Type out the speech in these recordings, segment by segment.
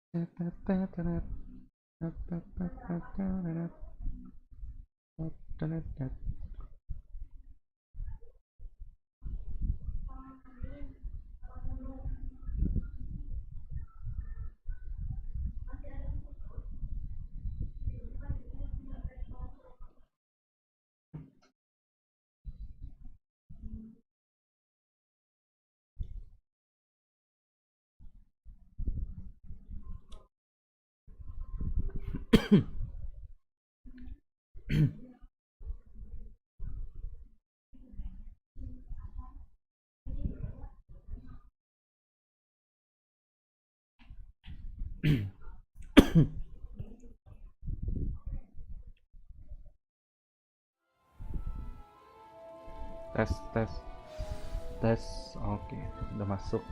Tes tes tes. Oke, udah masuk.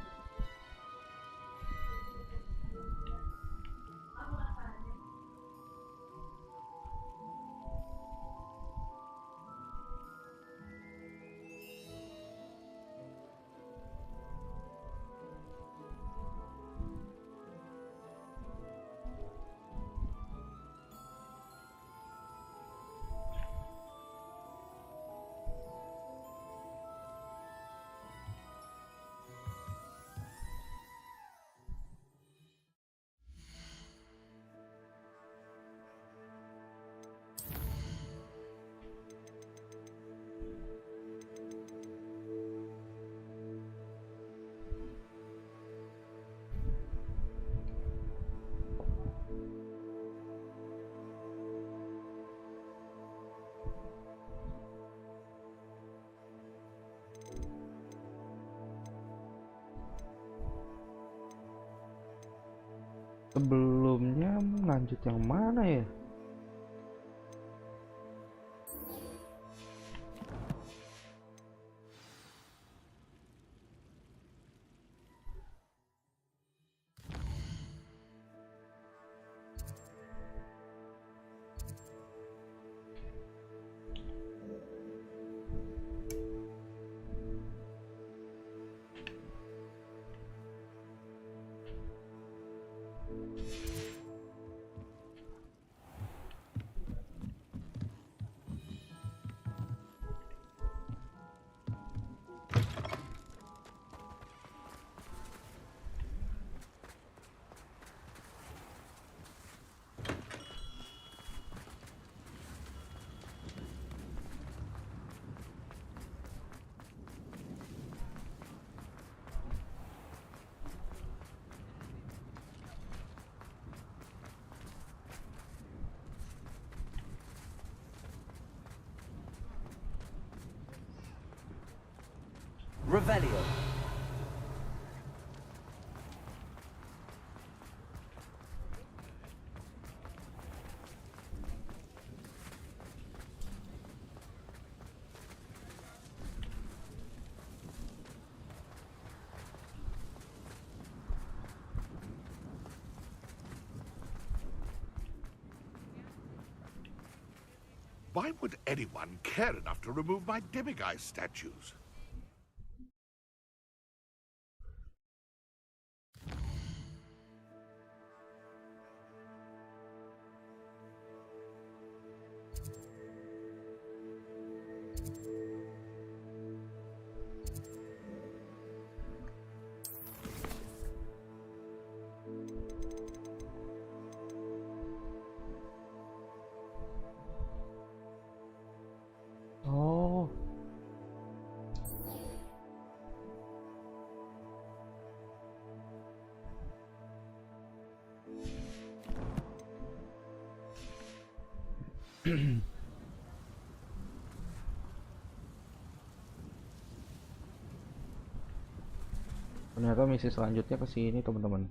Sebelumnya lanjut yang mana ya? Revelio. Why would anyone care enough to remove my demiguise statues? Oh, ternyata misi selanjutnya ke sini, teman-teman.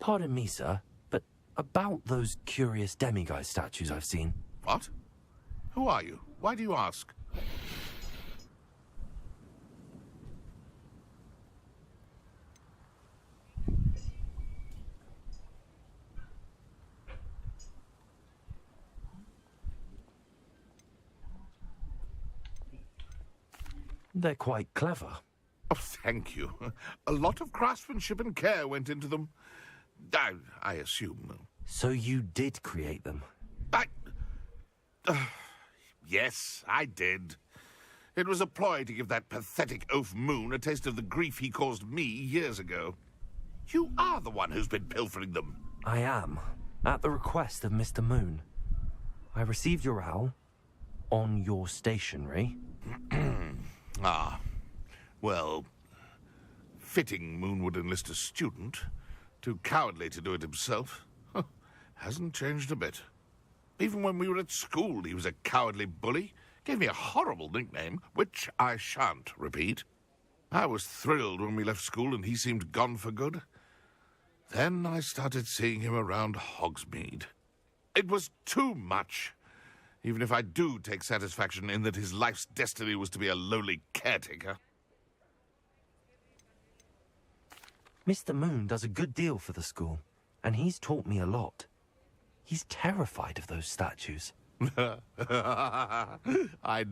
Pardon me, sir, but about those curious demiguise statues I've seen. What? Who are you? Why do you ask? They're quite clever. Oh, thank you. A lot of craftsmanship and care went into them. I assume. So you did create them? Yes, I did. It was a ploy to give that pathetic oaf Moon a taste of the grief he caused me years ago. You are the one who's been pilfering them. I am, at the request of Mr. Moon. I received your owl on your stationery. Ah, well, fitting Moon would enlist a student. Too cowardly to do it himself. Hasn't changed a bit. Even when we were at school, he was a cowardly bully. Gave me a horrible nickname, which I shan't repeat. I was thrilled when we left school and he seemed gone for good. Then I started seeing him around Hogsmeade. It was too much. Even if I do take satisfaction in that his life's destiny was to be a lowly caretaker. Mr. Moon does a good deal for the school, and he's taught me a lot. He's terrified of those statues. I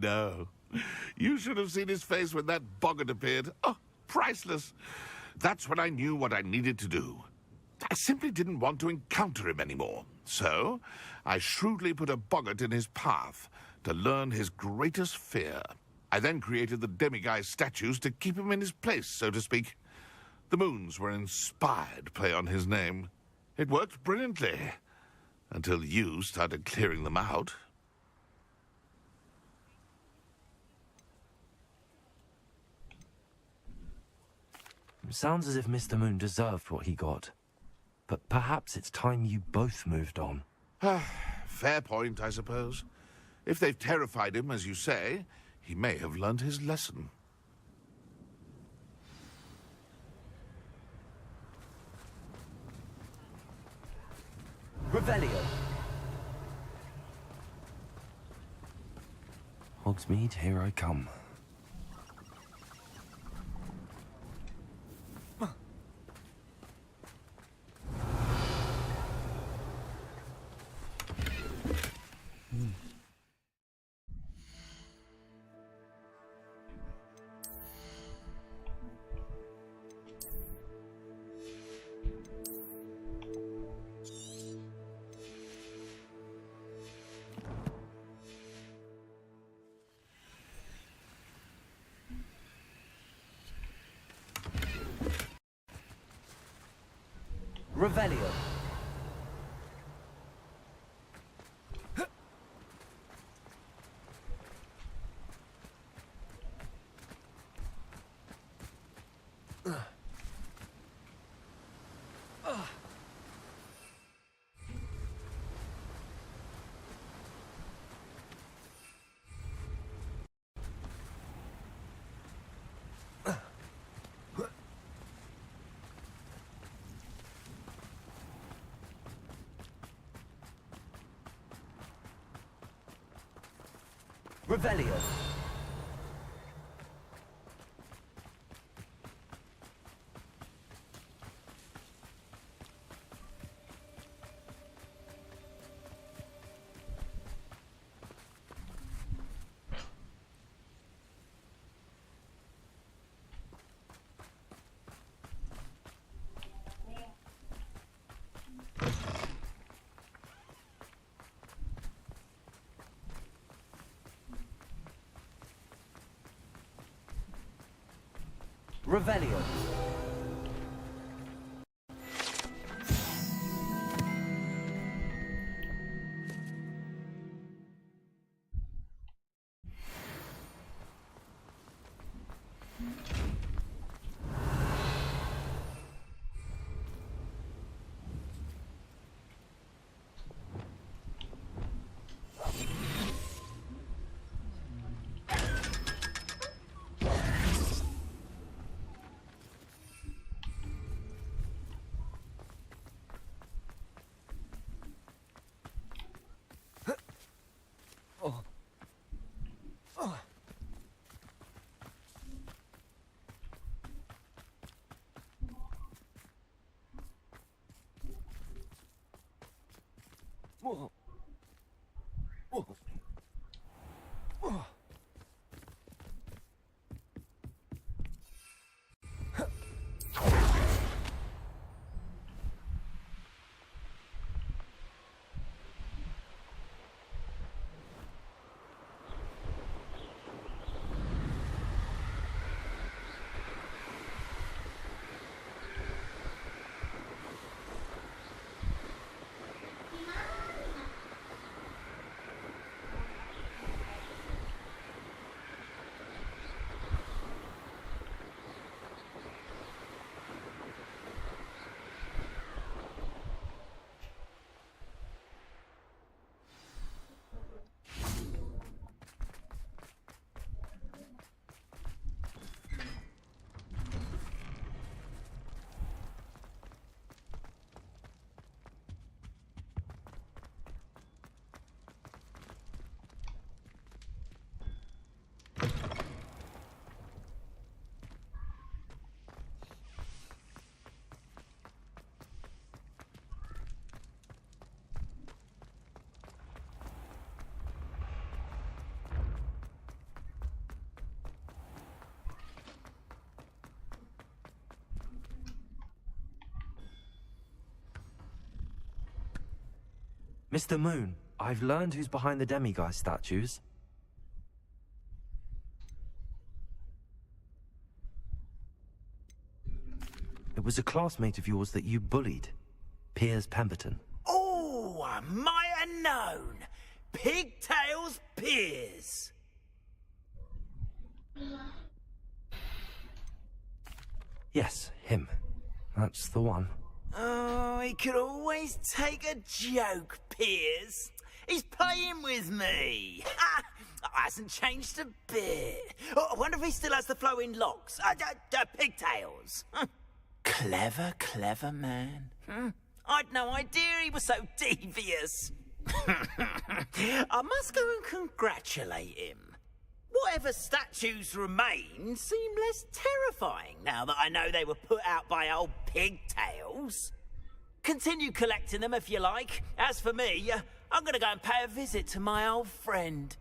know. You should have seen his face when that boggart appeared. Oh, priceless. That's when I knew what I needed to do. I simply didn't want to encounter him anymore. So, I shrewdly put a boggart in his path to learn his greatest fear. I then created the demiguise statues to keep him in his place, so to speak. The moons were inspired play on his name. It worked brilliantly, until you started clearing them out. It sounds as if Mr. Moon deserved what he got. But perhaps it's time you both moved on. Fair point, I suppose. If they've terrified him, as you say, he may have learned his lesson. Revelio. Hogsmeade, here I come. Revelio. Revelio. Revelio. Mr. Moon, I've learned who's behind the demiguise statues. It was a classmate of yours that you bullied, Piers Pemberton. Oh, I might have known. Pigtails Piers. Yes, him. That's the one. Oh, he could always take a joke, Piers. He's playing with me. Ha! Hasn't changed a bit. Oh, I wonder if he still has the flowing locks. Pigtails. Clever, clever man. I'd no idea he was so devious. I must go and congratulate him. Whatever statues remain seem less terrifying now that I know they were put out by old pigtails. Continue collecting them if you like. As for me, I'm going to go and pay a visit to my old friend.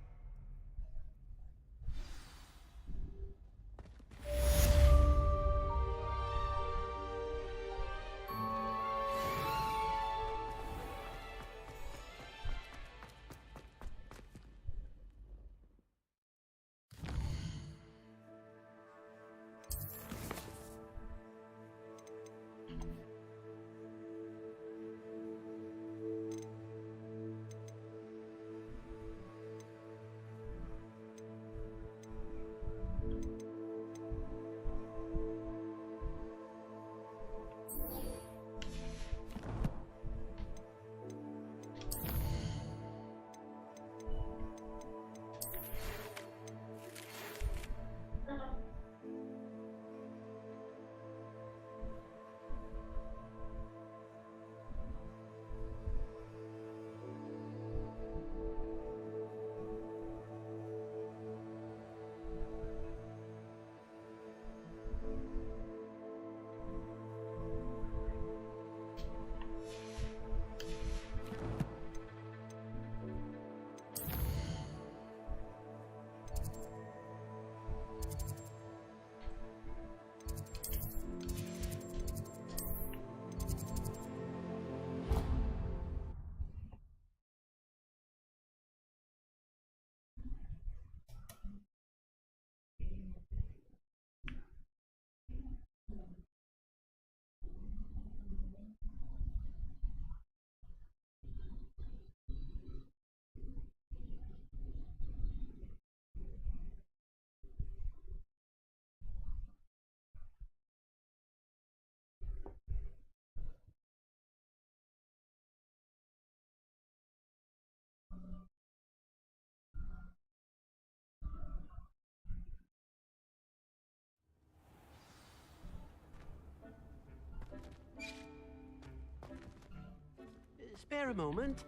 Spare a moment.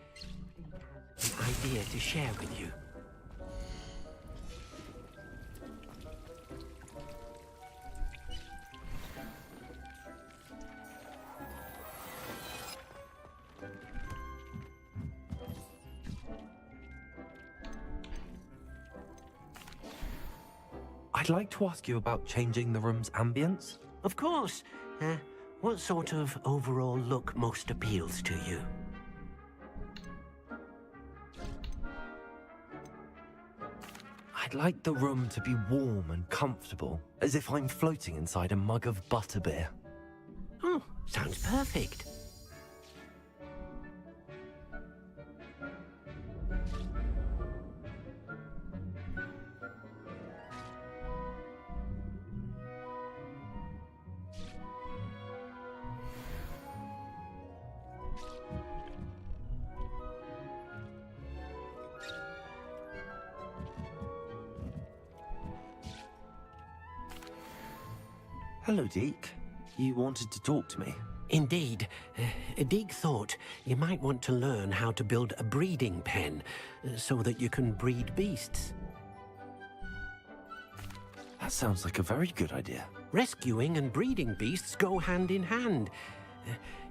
An idea to share with you. I'd like to ask you about changing the room's ambience. Of course. What sort of overall look most appeals to you? I'd like the room to be warm and comfortable, as if I'm floating inside a mug of butterbeer. Oh, sounds perfect. Hello, Deke. You wanted to talk to me? Indeed. Deke thought you might want to learn how to build a breeding pen so that you can breed beasts. That sounds like a very good idea. Rescuing and breeding beasts go hand in hand.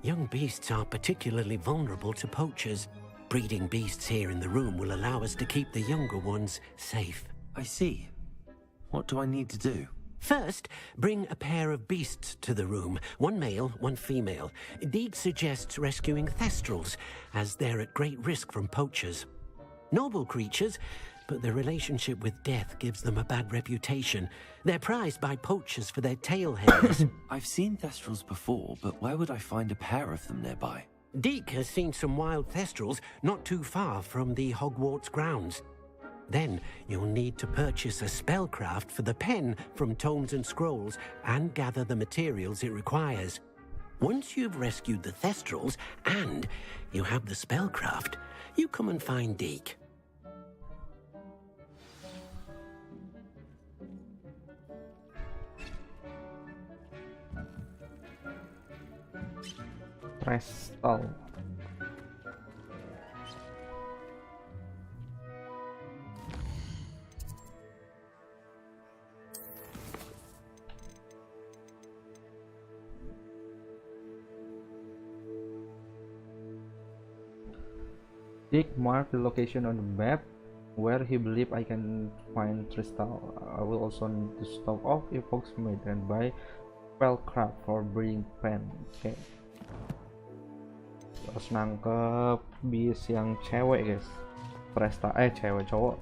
Young beasts are particularly vulnerable to poachers. Breeding beasts here in the room will allow us to keep the younger ones safe. I see. What do I need to do? First, bring a pair of beasts to the room. One male, one female. Deek suggests rescuing thestrals, as they're at great risk from poachers. Noble creatures, but their relationship with death gives them a bad reputation. They're prized by poachers for their tail hairs. I've seen thestrals before, but where would I find a pair of them nearby? Deek has seen some wild thestrals not too far from the Hogwarts grounds. Then you'll need to purchase a spellcraft for the pen from Tomes and Scrolls and gather the materials it requires. Once you've rescued the thestrals and you have the spellcraft, you come and find Deek. Crystal. Dick marked the location on the map where he believed I can find crystal. I will also need to stop off if Hogsmeade and buy spellcraft for breeding pen. Oke. Terus nangkep bis yang cewek guys. Cewek cowok.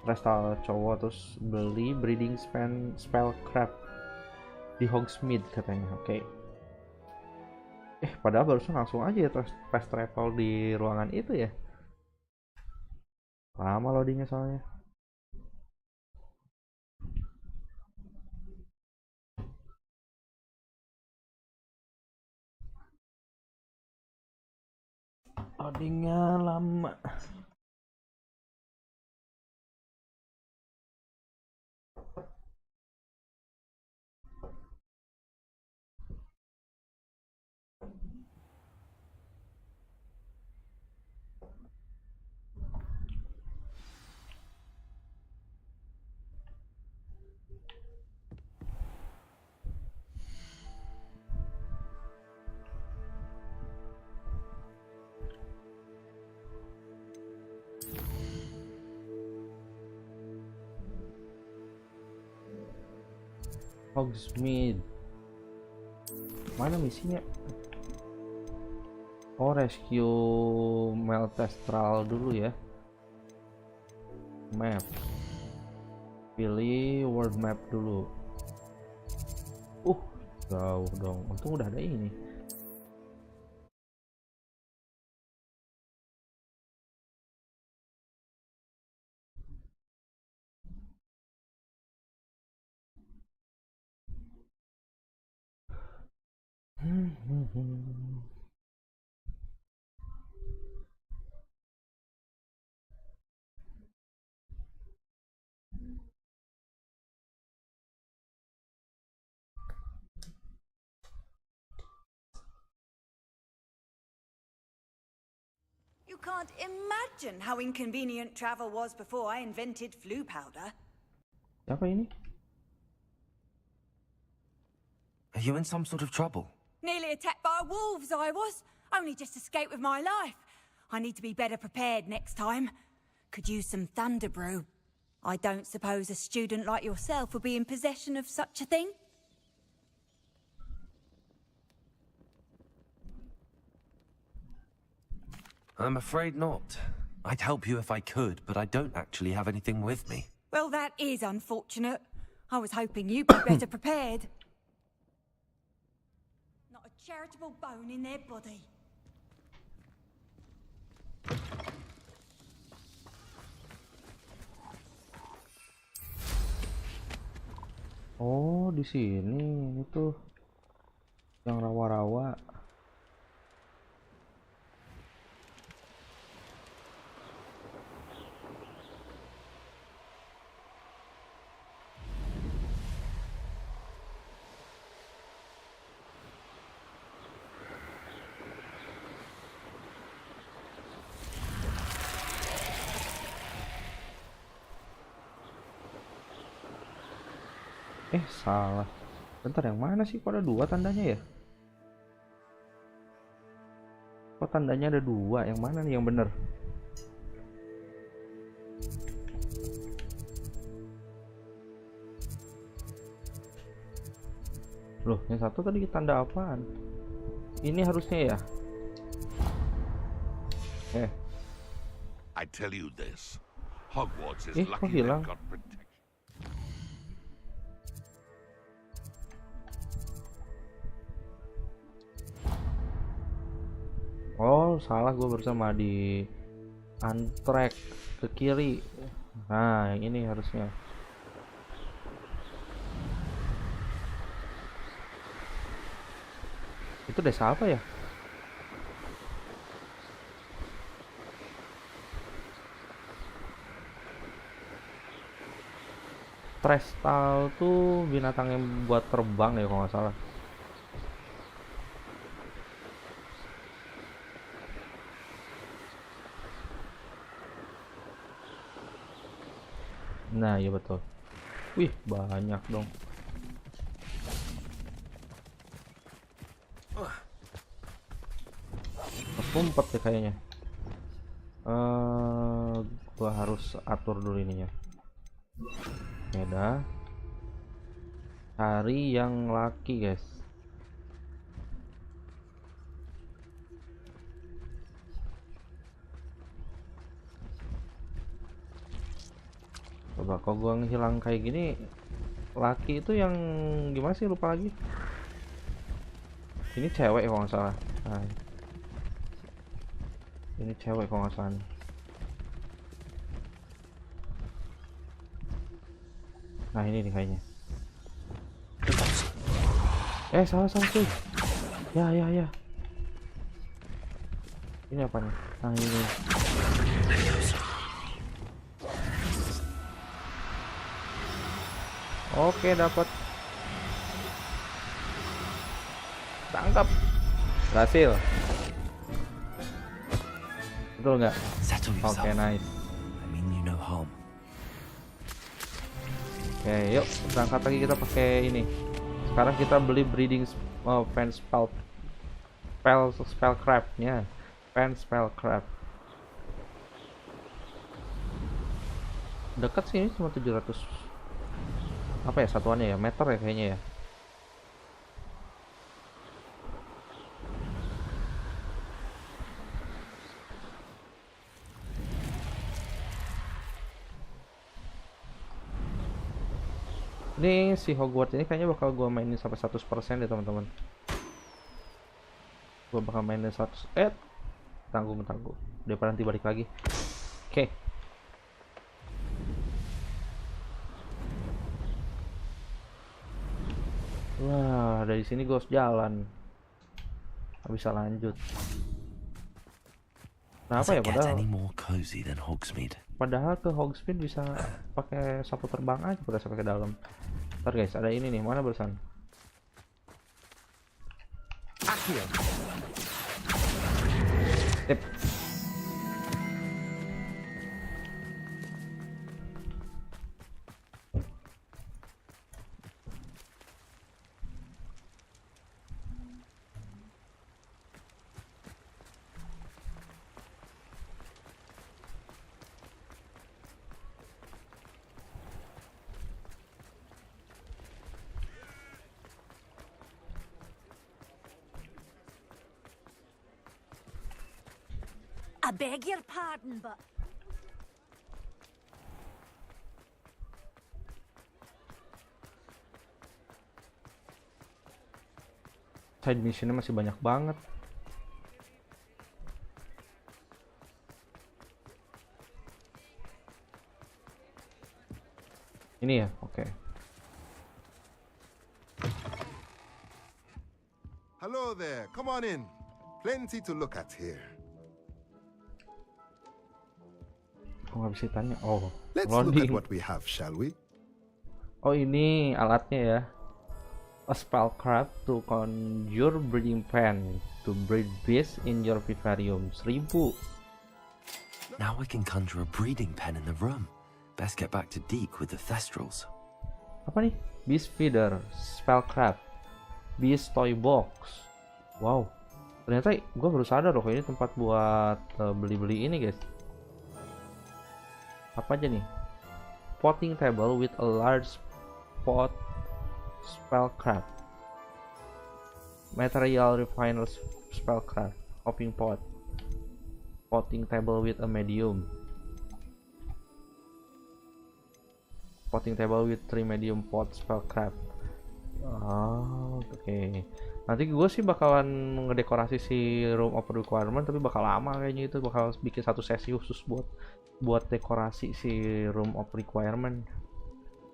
Crystal cowok, terus beli breeding spellcraft di Hogsmeade katanya. Oke. Padahal barusan langsung aja ya fast travel di ruangan itu ya. Lama loadingnya soalnya. Loadingnya lama. Hogsmeade. Mana misinya? Oh, rescue Meltestral dulu ya. Map. Pilih world map dulu. Jauh dong. Untung udah ada ini. You can't imagine how inconvenient travel was before I invented flu powder. Apa ini? Are you in some sort of trouble? Nearly attacked by wolves, I was. Only just escaped with my life. I need to be better prepared next time. Could use some thunder brew. I don't suppose a student like yourself would be in possession of such a thing? I'm afraid not. I'd help you if I could, but I don't actually have anything with me. Well, that is unfortunate. I was hoping you'd be better prepared. Not a charitable bone in their body. Oh, di sini itu yang rawa-rawa. Salah. Bentar, yang mana sih? Kok ada dua tandanya ya? Kok tandanya ada dua? Yang mana nih yang bener? Loh, yang satu tadi tanda apaan? Ini harusnya ya. I tell you this, Hogwarts is Kok lucky hilang? they've got protection. Oh, salah, gue bersama di untrack ke kiri. Nah, yang ini harusnya. Itu desa apa ya? Trestal tuh binatang yang buat terbang ya kalau nggak salah. Nah, iya betul. Wih, banyak dong. Sumpet ya kayaknya. Gua harus atur dulu ininya. Beda. Cari yang laki, guys. Coba kalau gua ngilang kayak gini, laki itu yang gimana sih, lupa lagi. Ini cewek kalau nggak salah. Nah, ini cewek kalau nggak salah nih. Nah, ini nih kayaknya. Salah cuy. Ya. Ini apa nih? Nah, ini. Oke, dapat. Tangkap. Berhasil. Betul nggak? Oke, nice. I mean you no harm. Oke, yuk berangkat lagi, kita pakai ini. Sekarang kita beli breeding fan spellcraft-nya. Fan spellcraft. Dekat sih, ini cuma 700 apa ya satuannya ya, meter ya kayaknya ya. Ini si Hogwarts ini kayaknya bakal gua mainin sampai 100% ya teman-teman. Gua bakal mainin 100. Tanggung daripada nanti balik lagi. Oke. Wah, dari sini gue harus jalan. Gak bisa lanjut. Nah, apa ya, padahal ke Hogsmeade bisa pakai sapu terbang aja udah sampai ke dalam. Ntar guys, ada ini nih, mana barusan? Tip. I beg your pardon, but... Side missionnya masih banyak banget. Ini ya, oke. Hello there, come on in. Plenty to look at here. Nggak bisa tanya. Oh, Let's look at what we have, shall we? Oh, ini alatnya ya. A spellcraft to conjure breeding pen to breed bees in your vivarium. 1000. Now I can conjure a breeding pen in the room. Best get back to Deke with the thestrals. Apa nih? Bees feeder, spellcraft, bees toy box. Wow, ternyata gue baru sadar loh ini tempat buat beli-beli ini guys. Apa aja nih? Potting table with a large pot spellcraft. Material refiner spellcraft. Hopping pot. Potting table with a medium. Potting table with 3 medium pot spellcraft. Oh, oke. Nanti gue sih bakalan ngedekorasi si room of requirement, tapi bakal lama kayaknya, itu bakal bikin satu sesi khusus buat dekorasi si room of requirement.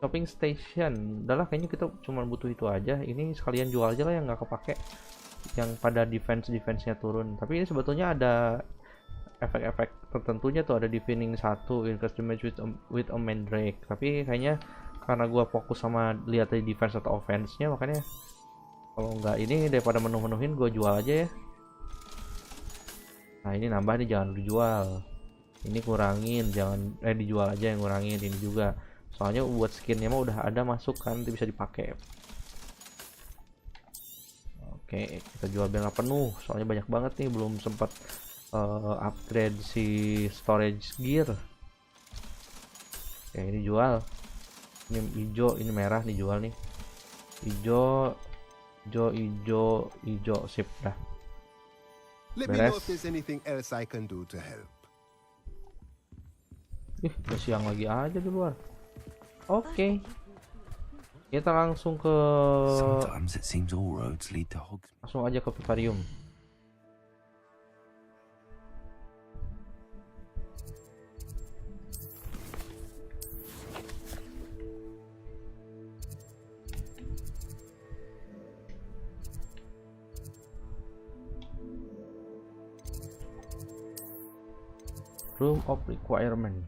Shopping station, udahlah kayaknya kita cuma butuh itu aja. Ini sekalian jual aja lah yang nggak kepake, yang pada defense-nya turun. Tapi ini sebetulnya ada efek-efek tertentunya tuh, ada deafening 1, increase damage with a mandrake. Tapi kayaknya karena gua fokus sama lihat dari defense atau offense-nya, makanya kalau nggak ini daripada menuhin gua jual aja ya. Nah ini nambah nih, jangan dijual. Ini kurangin, jangan dijual aja, yang kurangin ini juga. Soalnya buat skinnya mah udah ada masuk kan, nanti bisa dipakai. Oke, kita jual biar nggak penuh, soalnya banyak banget nih, belum sempat upgrade si storage gear. Oke, ini jual. Ini hijau, ini merah dijual nih. Hijau, sip dah. Let me know if there's anything else I can do to help. Udah siang lagi aja di luar. Oke. Kita langsung ke Sometimes it seems all roads lead to Hogsmeade. Langsung aja ke vivarium. Room of requirement.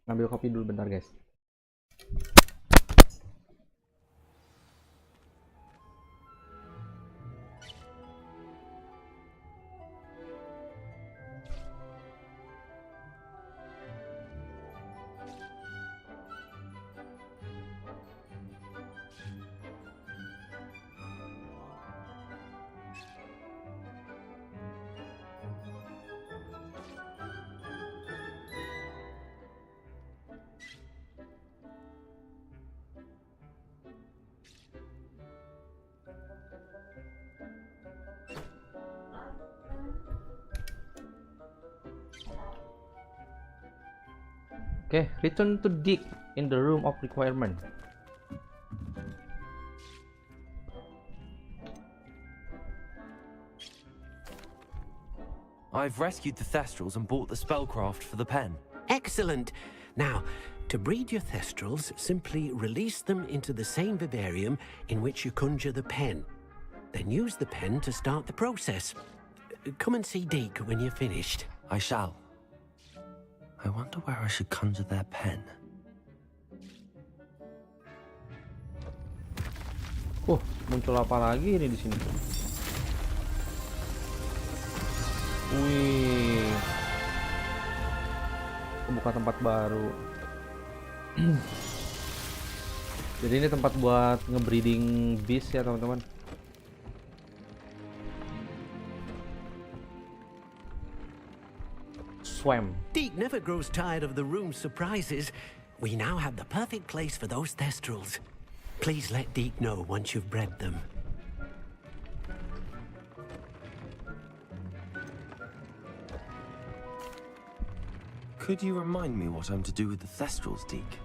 Ngambil kopi dulu bentar guys. Okay, return to Dick in the room of requirement. I've rescued the Thestrals and bought the spellcraft for the pen. Excellent. Now, to breed your Thestrals, simply release them into the same vivarium in which you conjure the pen. Then use the pen to start the process. Come and see Deke when you're finished. I shall. I wonder where I should conjure their pen. Muncul apa lagi ini di sini? Wih. Buka tempat baru. Jadi ini tempat buat ngebreeding beast ya teman-teman. Swam. Deke never grows tired of the room's surprises. We now have the perfect place for those Thestrals. Please let Deke know once you've bred them. Could you remind me what I'm to do with the Thestrals, Deke?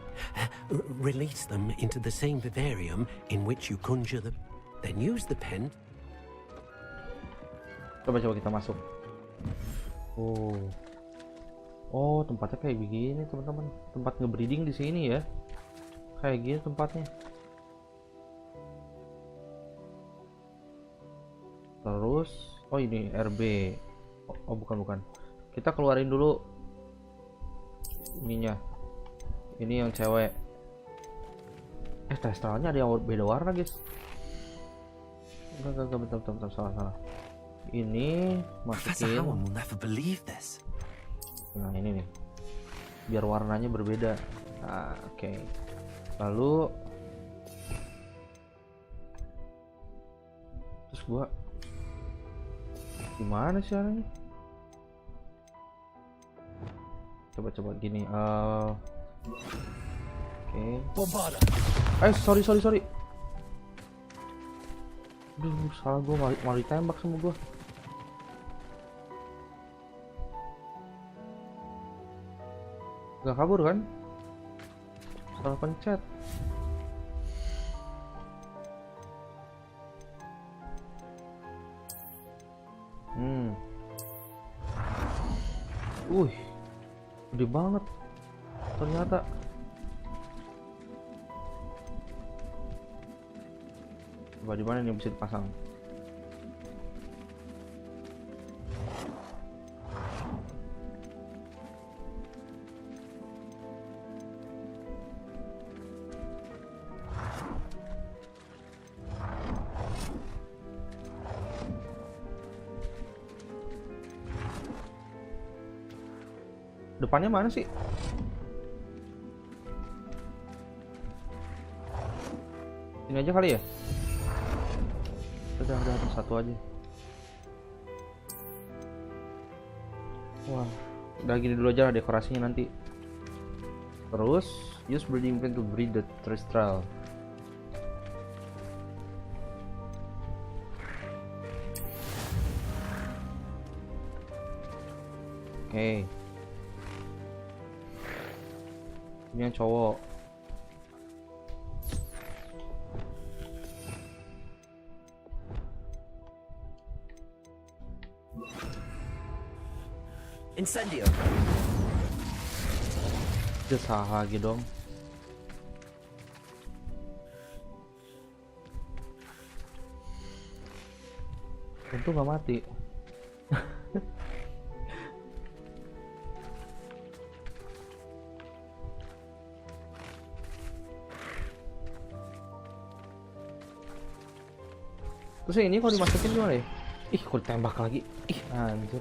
Release them into the same vivarium in which you conjure them. Then use the pen. Coba kita masuk. Oh, tempatnya kayak begini teman-teman. Tempat ngebreeding di sini ya. Kayak gini tempatnya. Terus, oh ini RB. Oh bukan. Kita keluarin dulu ininya. Ini yang cewek. Testralnya ada yang beda warna guys. Enggak, bentar, salah. ini Professor masukin. Howard will never believe this. Nah ini nih, biar warnanya berbeda. Nah, oke. Lalu terus gua gimana sih caranya? Coba gini. Oke. Sorry. Aduh, salah gua malah ditembak sama gua. Gak kabur kan? Salah pencet. Gede banget ternyata. Coba di mana nih bisa dipasang? Depannya mana sih? Ini aja kali ya? Udah satu aja. Wah, udah gini dulu aja lah dekorasinya nanti. Terus use breeding pen to breed the terrestrial. Oke. Ini yang cowok. Incendio. Dia salah lagi dong. Tentu nggak mati. Terus yang ini kalau dimasukin gimana ya? Ih, kok ditembak lagi? Ih, anjir.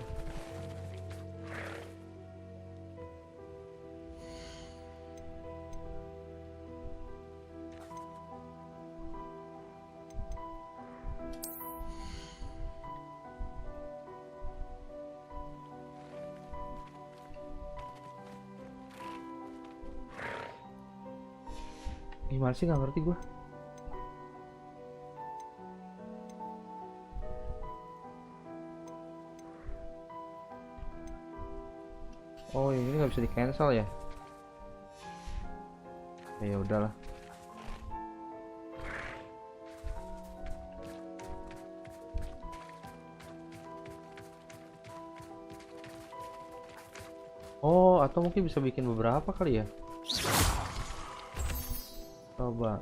Gimana sih, nggak ngerti gue. Oh, ini nggak bisa di cancel ya? Ya udahlah. Oh, atau mungkin bisa bikin beberapa kali ya? Coba.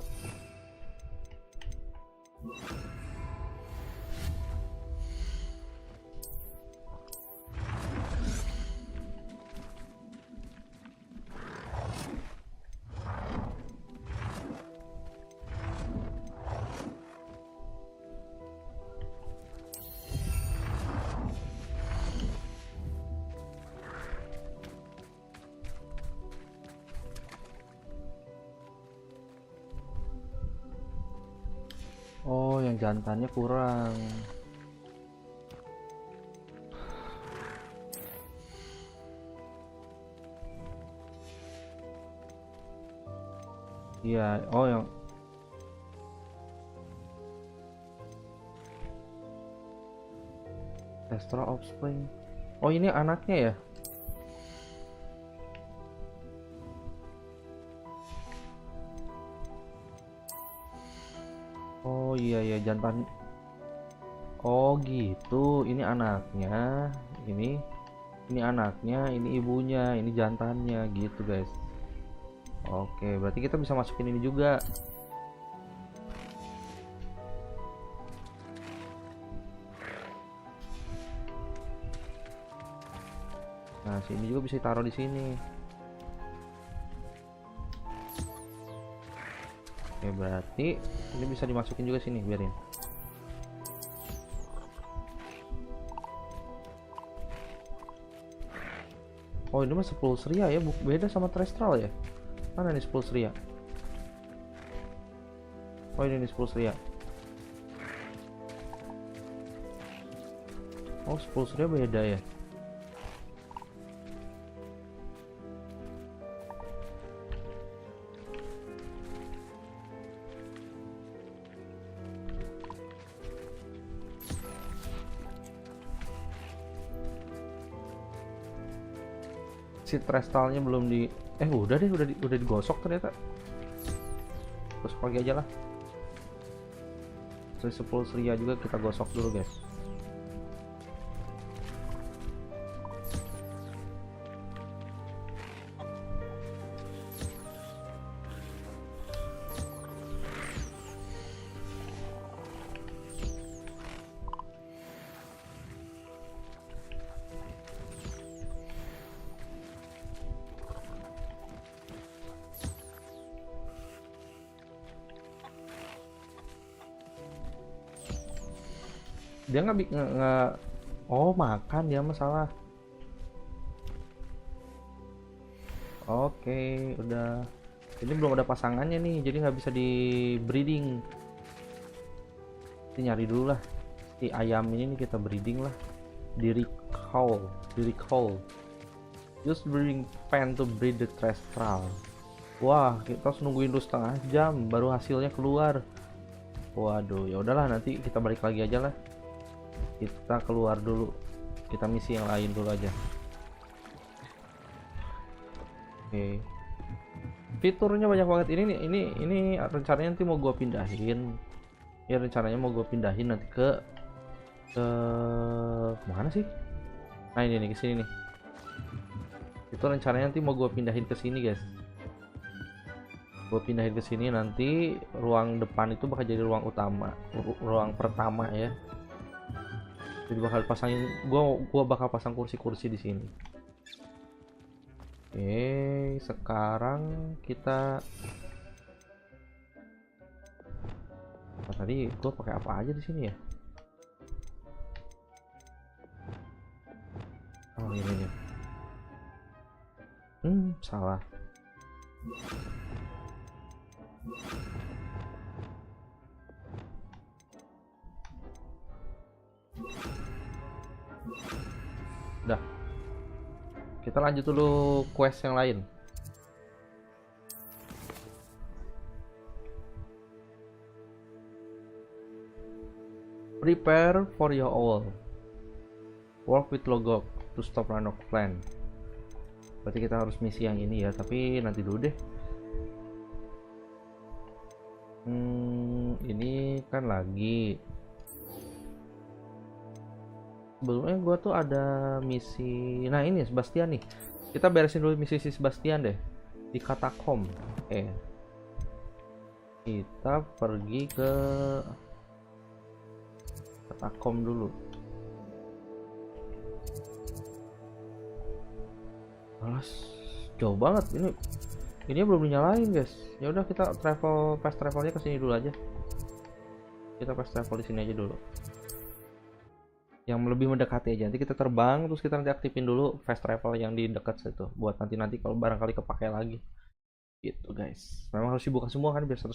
Oh, yang jantannya kurang. Iya, oh yang extra offspring. Oh, ini anaknya ya? Oh iya jantan. Oh gitu, ini anaknya, ini anaknya, ini ibunya, ini jantannya gitu guys. Oke, berarti kita bisa masukin ini juga. Nah, sini juga bisa ditaruh di sini. Oke, berarti ini bisa dimasukin juga sini, biarin. Oh ini mah 10 ria ya, beda sama terrestrial ya. Mana nih 10 ria? Oh ini nih 10 ria. Oh 10 ria beda ya. Si trestalnya belum di udah deh, udah digosok ternyata. Gosok lagi aja lah. 10 ria juga kita gosok dulu guys. Dia nggak oh makan dia masalah. Oke udah, ini belum ada pasangannya nih jadi nggak bisa di breeding. Kita nyari dulu lah si ayam ini nih, kita breeding lah di recall use breeding pen to breed the terrestrial. Wah kita harus nungguin dulu setengah jam baru hasilnya keluar. Waduh ya udahlah, nanti kita balik lagi aja lah. Kita keluar dulu, kita misi yang lain dulu aja. Oke. Fiturnya banyak banget ini rencananya nanti mau gua pindahin. Ya rencananya mau gua pindahin nanti ke mana sih? Nah ini nih, ke sini nih. Itu rencananya nanti mau gua pindahin ke sini guys. Gua pindahin ke sini, nanti ruang depan itu bakal jadi ruang utama, ruang pertama ya. Jadi bakal pasangin, gua bakal pasang kursi-kursi di sini. Oke, sekarang kita tadi gua pakai apa aja di sini ya? Oh ini nih. Salah. Udah, kita lanjut dulu quest yang lain. Prepare for your owl. Work with logo to stop run of plan. Berarti kita harus misi yang ini ya, tapi nanti dulu deh. Ini kan lagi. Sebelumnya gua tuh ada misi, nah ini Sebastian nih, kita beresin dulu misi si Sebastian deh di katakom. Kita pergi ke katakom dulu. Alas jauh banget ini belum dinyalain guys. Ya udah kita fast travelnya ke sini dulu aja. Kita fast travel di sini aja dulu. Yang lebih mendekati aja, nanti kita terbang terus kita nanti aktifin dulu fast travel yang di dekat situ buat nanti kalau barangkali kepakai lagi gitu guys. Memang harus dibuka semua kan biar 100%.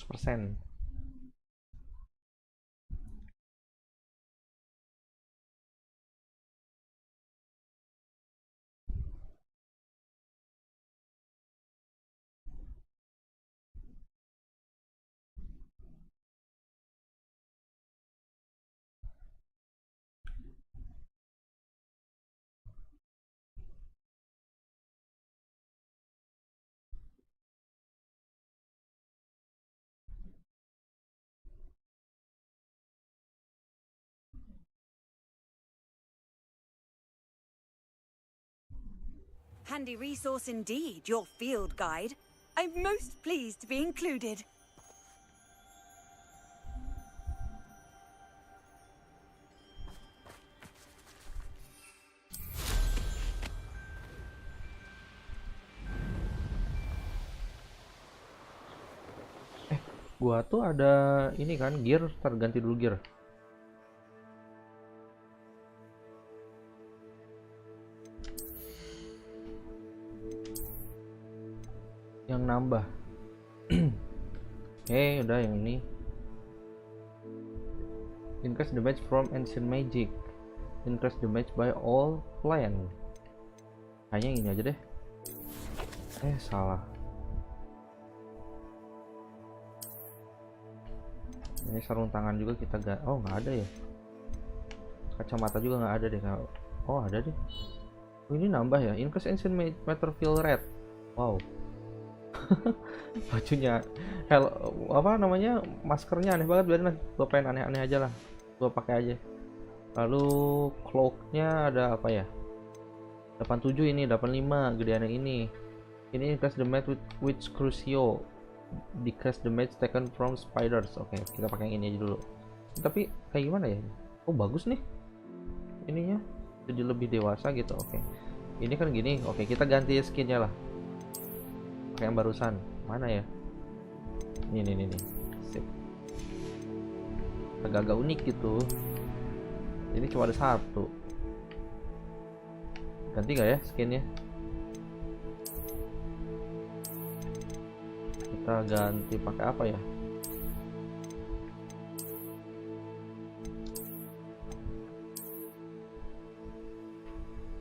Handy resource indeed, your field guide. I'm most pleased to be included. Gua tuh ada ini kan gear, terganti dulu gear. yang nambah. Udah yang ini. Increase damage from ancient magic. Increase damage by all plant. Kayaknya ini aja deh. Salah. Ini sarung tangan juga kita gak. Oh, nggak ada ya. Kacamata juga nggak ada deh. Oh, ada deh. Oh, ini nambah ya. Increase ancient matter feel red. Wow. Bajunya, apa namanya, maskernya aneh banget. Biarin lah, gue pengen aneh-aneh aja lah, gue pakai aja. Lalu cloaknya ada apa ya, 87 ini, 85 gedeannya ini increase damage with crucio, decrease damage taken from spiders. Oke, kita pakai yang ini aja dulu. Tapi kayak gimana ya? Oh, bagus nih ininya, jadi lebih dewasa gitu. Oke, ini kan gini. Oke, kita ganti skinnya lah, pakai yang barusan. Mana ya? Ini. Sip. Agak-agak unik gitu. Ini cuma ada satu. Ganti nggak ya skinnya? Kita ganti pakai apa ya?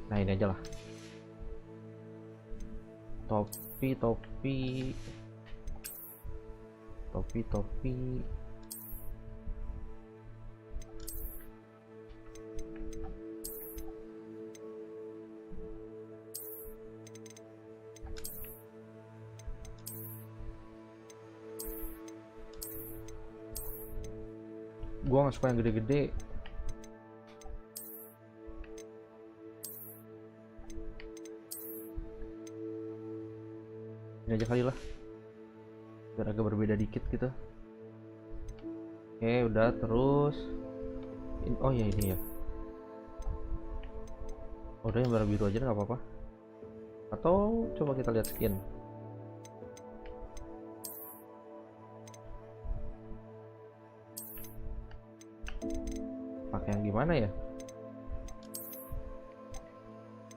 Nah, ini aja lah. Topi. Gua nggak suka yang gede-gede. Ini aja kali lah, biar agak berbeda dikit gitu. Oke, udah. Terus oh ya, ini ya. Udah yang warna biru aja nggak apa-apa. Atau coba kita lihat skin. Pakai yang gimana ya?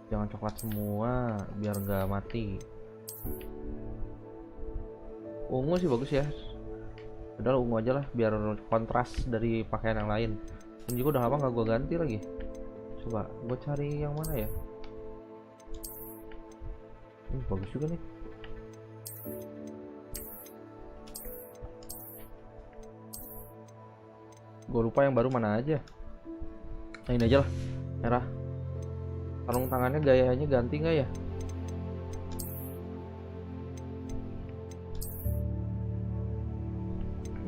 Jangan coklat semua biar nggak mati. Ungu sih bagus ya. Udah ungu aja lah biar kontras dari pakaian yang lain. Ini juga udah lama nggak gue ganti lagi. Coba gue cari yang mana ya. Bagus juga nih. Gue lupa yang baru mana aja. Nah, ini aja lah, merah. Sarung tangannya gayanya ganti nggak ya?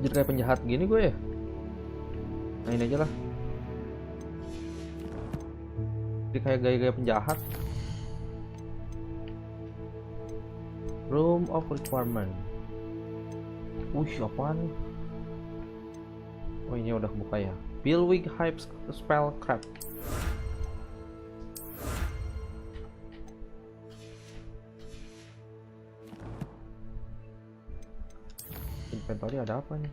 Jadi kayak penjahat gini gue ya. Nah, ini aja lah. Jadi kayak gaya-gaya penjahat. Room of Requirement. Apaan nih? Oh, ini udah buka ya. Billwig Hype Spellcraft. Inventory ada apa nih?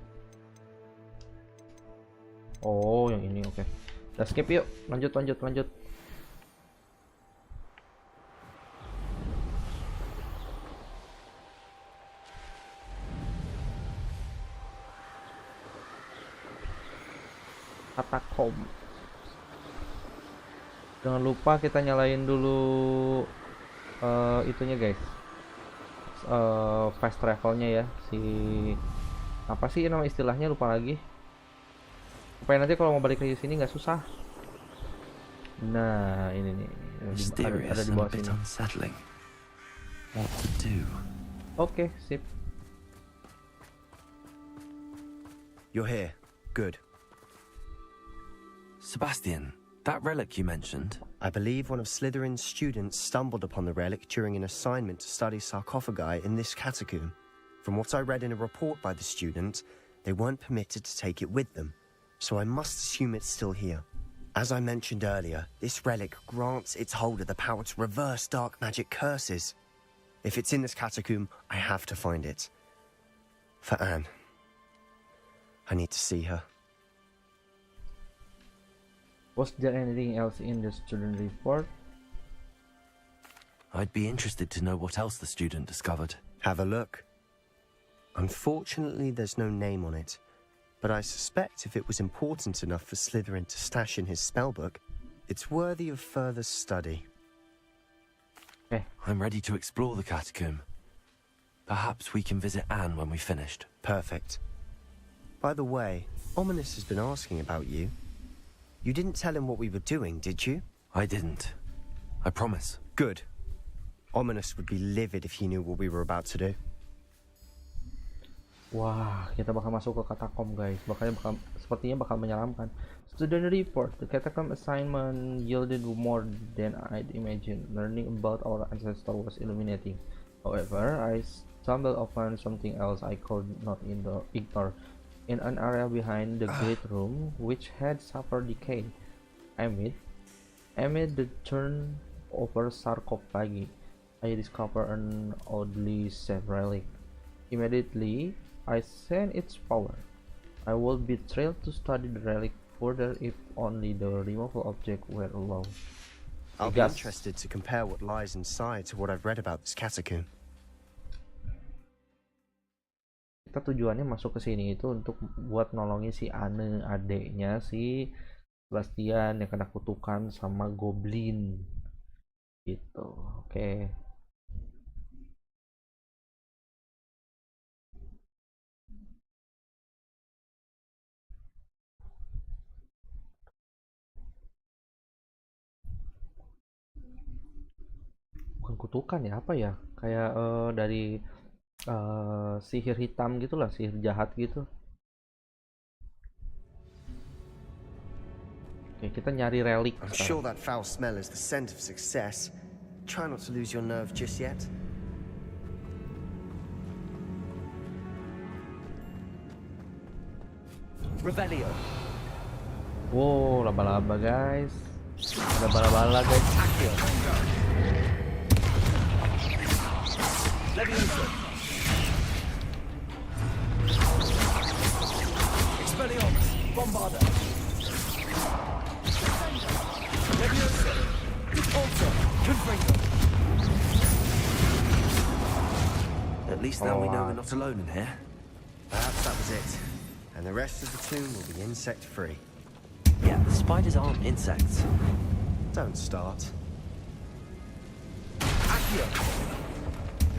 Oh, yang ini. Oke. Udah skip yuk. Lanjut. Katakom. Jangan lupa kita nyalain dulu itunya guys. Fast travelnya ya, si apa sih nama istilahnya, lupa lagi. Supaya nanti kalau mau balik ke sini nggak susah. Nah, ini nih ada di bawah sini. Oke, sip. You're here. Good. Sebastian, that relic you mentioned. I believe one of Slytherin's students stumbled upon the relic during an assignment to study sarcophagi in this catacomb. From what I read in a report by the student, they weren't permitted to take it with them, so I must assume it's still here. As I mentioned earlier, this relic grants its holder the power to reverse dark magic curses. If it's in this catacomb, I have to find it. For Anne. I need to see her. Was there anything else in the student report? I'd be interested to know what else the student discovered. Have a look. Unfortunately, there's no name on it, but I suspect if it was important enough for Slytherin to stash in his spellbook, it's worthy of further study. I'm ready to explore the catacomb. Perhaps we can visit Anne when we've finished. Perfect. By the way, Ominous has been asking about you. You didn't tell him what we were doing, did you? I didn't. I promise. Good. Ominous would be livid if he knew what we were about to do. Wah, kita bakal masuk ke katakom, guys. Sepertinya bakal menyeramkan. Student report: the catacomb assignment yielded more than I'd imagined. Learning about our ancestor was illuminating. However, I stumbled upon something else I could not ignore. In an area behind the great room, which had suffered decay, amid the turn-over sarcophagi, I discovered an oddly shaped relic. Immediately, I sensed its power. I would be thrilled to study the relic further if only the removable object were allowed. I'll be interested to compare what lies inside to what I've read about this catacomb. Kita tujuannya masuk ke sini itu untuk buat nolongin si Anne, adeknya si Sebastian yang kena kutukan sama goblin gitu. Oke. Bukan kutukan ya, apa ya, kayak dari sihir hitam gitulah, sihir jahat gitu. Oke, kita nyari relik. I'm sure that foul smell is the scent of success. Try not to lose your nerve just yet. Revelio. Wow, laba-laba guys. Laba-laba guys. Levioso. Expelliarmus. Bombarda. Levioso. Alto. Confringo. At least now we know we're not alone in here. Perhaps that was it. And the rest of the tomb will be insect-free. Yeah, the spiders aren't insects. Don't start. Accio.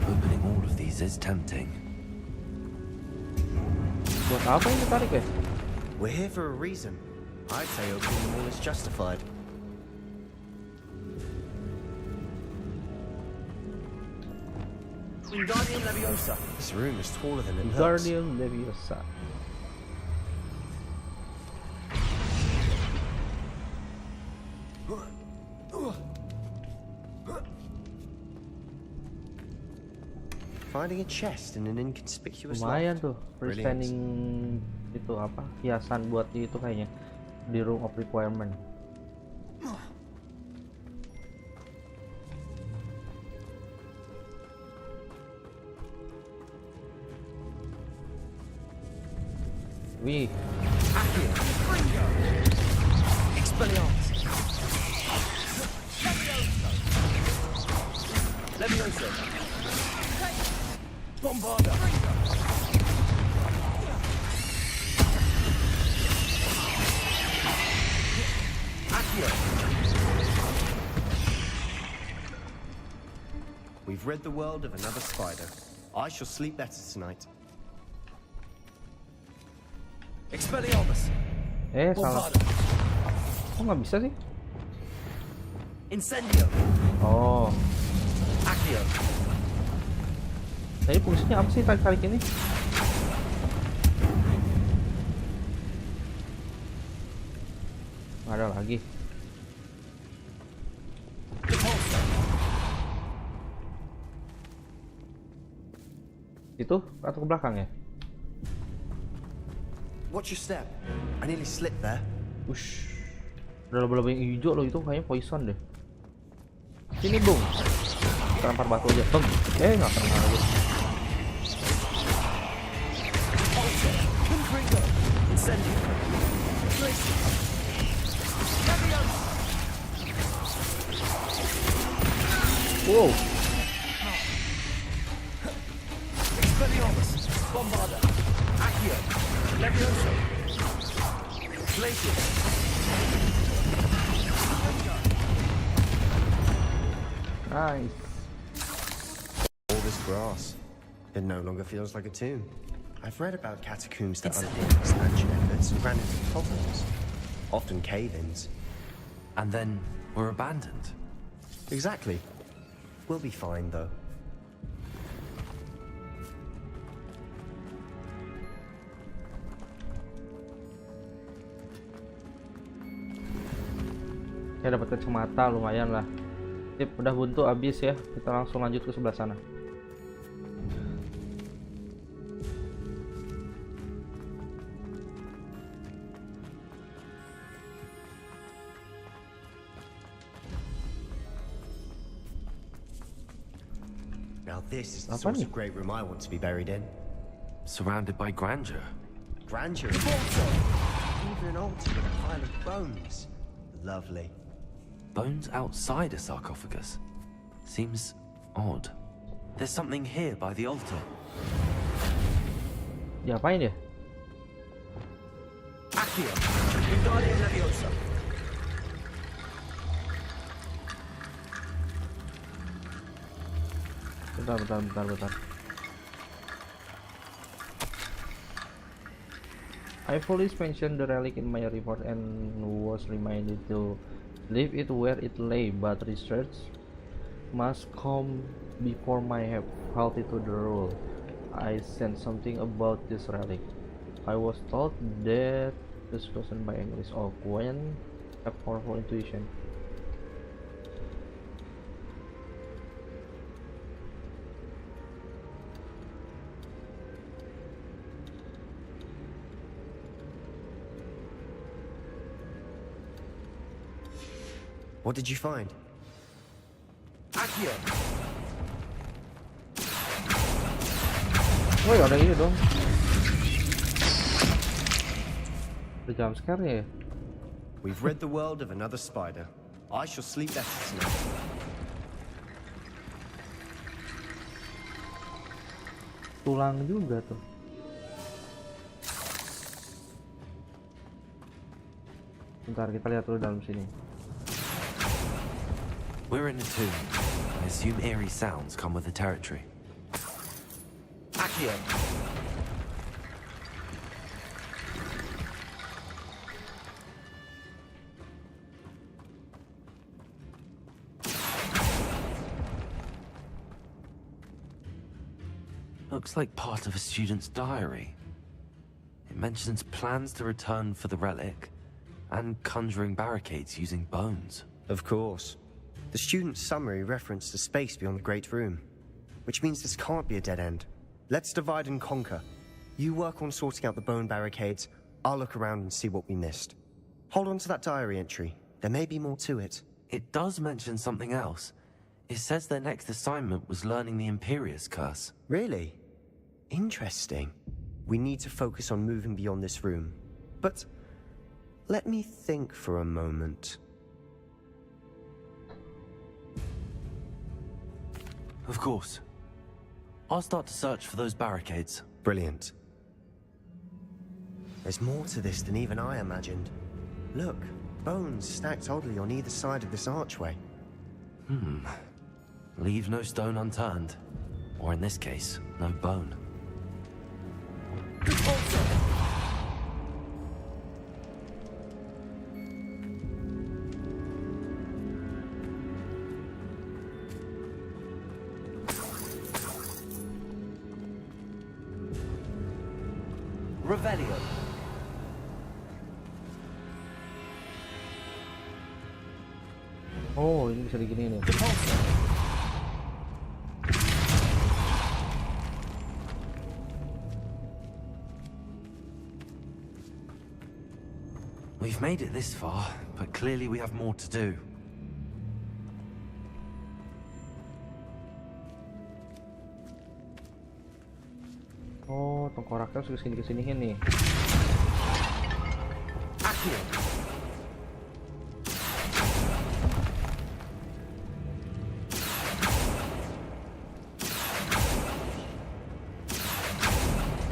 Opening all of these is tempting. Buat apa ini tarik ya? We're here for a reason. I'd say opening them all is justified. Wingardium Leviosa. This room is taller than it looks. Wingardium Leviosa. Finding a chest in an inconspicuous Lumayan loft. tuh, freestanding itu apa? Hiasan buat itu kayaknya di room of requirement. Wih, Accio. Fringo. Expelliarmus. Levioso. Bombarda. Accio. We've rid the world of another spider. I shall sleep better tonight. Expelliarmus. salah. Bombarda. Kok nggak bisa sih? Incendio. Oh, Accio. tadi fungsinya apa sih tarik-tarik ini? Nggak ada lagi. Itu atau ke belakang ya? Watch your step. I nearly slipped there. Ush, ada laba-laba yang hijau loh, itu kayaknya poison deh. Sini bung, kita lempar batu aja, bung. Nggak kena lagi. Wow. Nice. All this grass. It no longer feels like a tomb. I've read about catacombs that It's- underpin expansion efforts and ran into problems. Often cave-ins. And then were abandoned. Exactly. We'll be fine, though. Ya, dapat kacamata lumayan lah. Sip, udah buntu habis ya. Kita langsung lanjut ke sebelah sana. Now this is the Apa sort nih? of great room I want to be buried in. Surrounded by grandeur. Grandeur. Even an altar with a pile of bones. Lovely. Bones outside a sarcophagus. Seems odd. There's something here by the altar. Diapain ya? Accio, Wingardium Leviosa. Bentar. I fully mentioned the relic in my report and was reminded to leave it where it lay, but research must come before my held it to the rule. I sensed something about this relic. I was told that this person by English of Gwen have powerful intuition. What did you find? Accio. Woi, ada ini dong. Ada jump scare ya? We've rid the world of another spider. I shall sleep better tonight. Tulang juga tuh. Bentar, kita lihat dulu dalam sini. We're in a tomb. I assume eerie sounds come with the territory. Accio. Looks like part of a student's diary. It mentions plans to return for the relic and conjuring barricades using bones. Of course. The student's summary referenced a space beyond the Great Room, which means this can't be a dead end. Let's divide and conquer. You work on sorting out the bone barricades, I'll look around and see what we missed. Hold on to that diary entry. There may be more to it. It does mention something else. It says their next assignment was learning the Imperius curse. Really? Interesting. We need to focus on moving beyond this room. But let me think for a moment. Of course. I'll start to search for those barricades. Brilliant. There's more to this than even I imagined. Look, bones stacked oddly on either side of this archway. Leave no stone unturned. Or in this case, no bone. Revelio. Oh, ini bisa digini nih. We've made it this far, but clearly we have more to do. Oh, tengkoraknya harus kesini-kesiniin nih. Accio.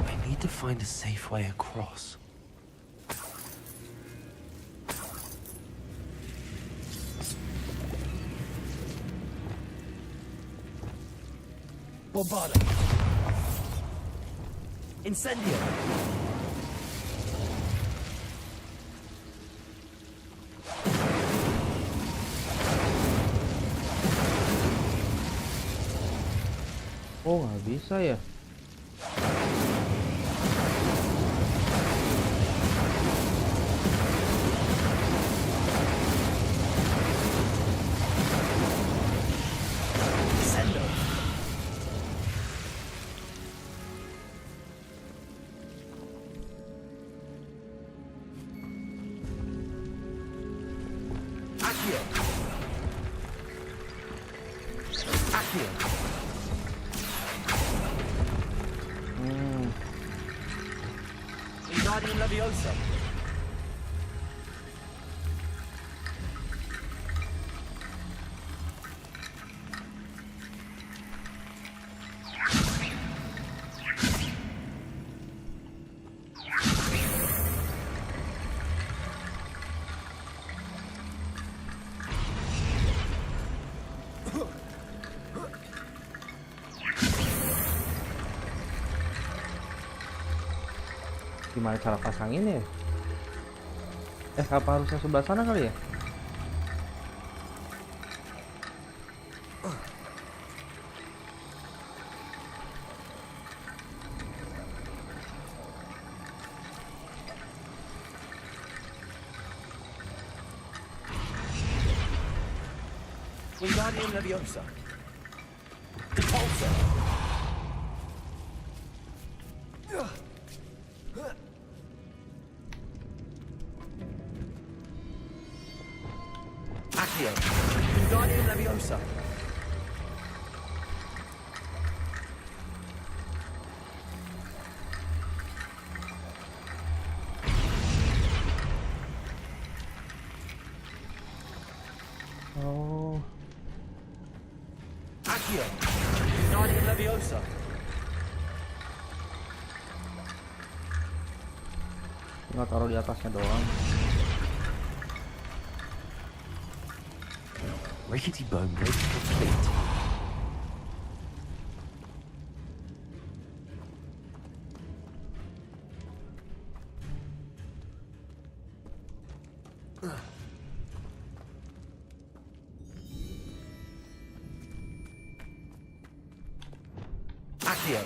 I need to find a safe way across. Bombada. Incendio. Oh, nggak bisa ya. Sendo. Accio. Accio. Wingardium Leviosa. Gimana cara pasanginnya ya? Apa harusnya sebelah sana kali ya? Wingardium Leviosa. Repulsor. Accio. Wingardium Leviosa. Oh, Accio. Wingardium Leviosa. tinggal taruh di atasnya doang. Rickety bone break complete. Accio.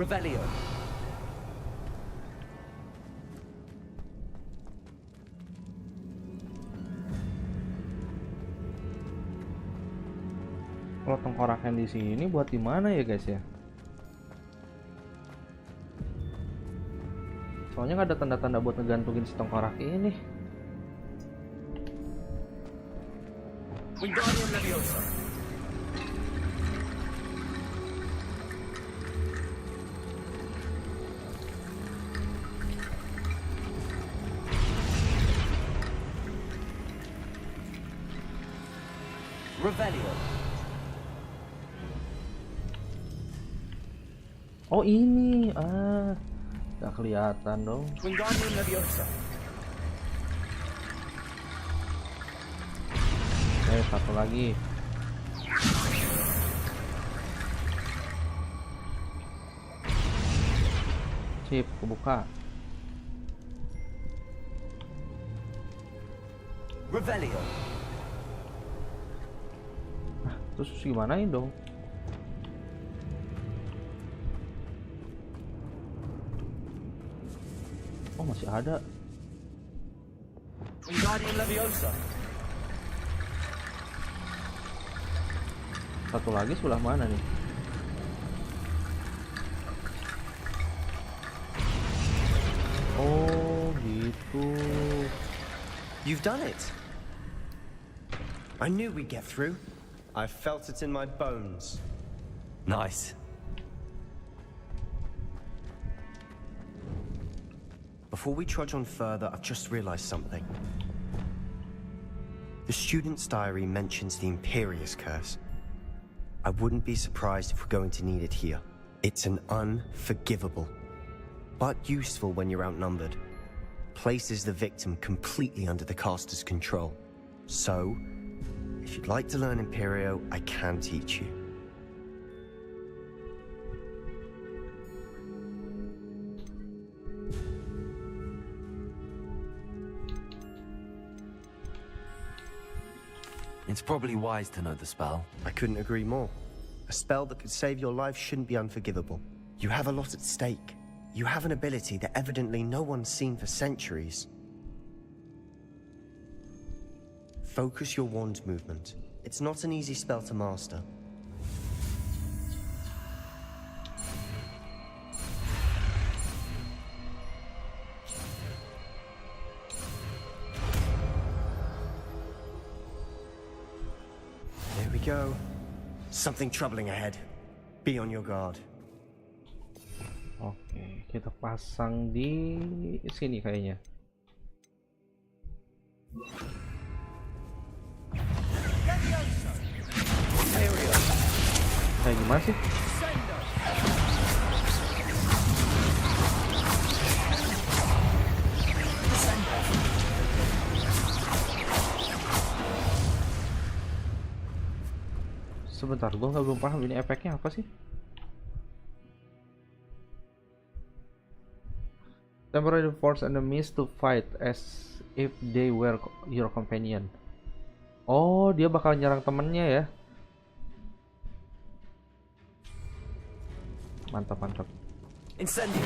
Revelio. Kalau tengkoraknya di sini buat di mana ya guys ya? Soalnya nggak ada tanda-tanda buat ngegantungin si tengkorak ini. Wingardium Leviosa. Revelio. Oh ini, nggak kelihatan dong. Wingardium Leviosa. Satu lagi. Sip, kebuka. Revelio. Terus gimanain dong? Oh masih ada. Wingardium Leviosa. Satu lagi sebelah mana nih? Oh gitu. You've done it. I knew we'd get through. I felt it in my bones. Nice. Before we trudge on further, I've just realized something. The student's diary mentions the Imperious Curse. I wouldn't be surprised if we're going to need it here. It's an unforgivable, but useful when you're outnumbered. Places the victim completely under the caster's control. So, if you'd like to learn Imperio, I can teach you. It's probably wise to know the spell. I couldn't agree more. A spell that could save your life shouldn't be unforgivable. You have a lot at stake. You have an ability that evidently no one's seen for centuries. Focus your wand movement. It's not an easy spell to master. There we go. Something troubling ahead. Be on your guard. Oke, kita pasang di sini kayaknya. Kayak gimana sih? Sebentar, gue belum paham ini efeknya apa sih? Temporarily force enemies to fight as if they were your companion. Oh, dia bakal nyerang temennya ya. Mantap, mantap. Incendio.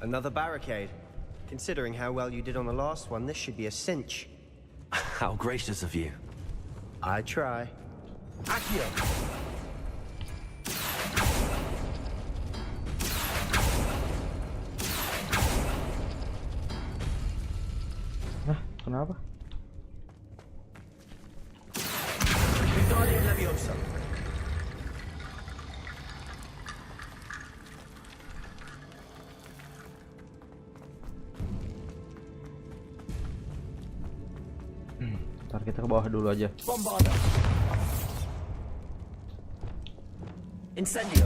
Another barricade. Considering how well you did on the last one, this should be a cinch. How gracious of you. I try. Accio. Hah, kenapa? Wingardium Leviosa. Ntar kita ke bawah dulu aja. Bombarda. Incendio.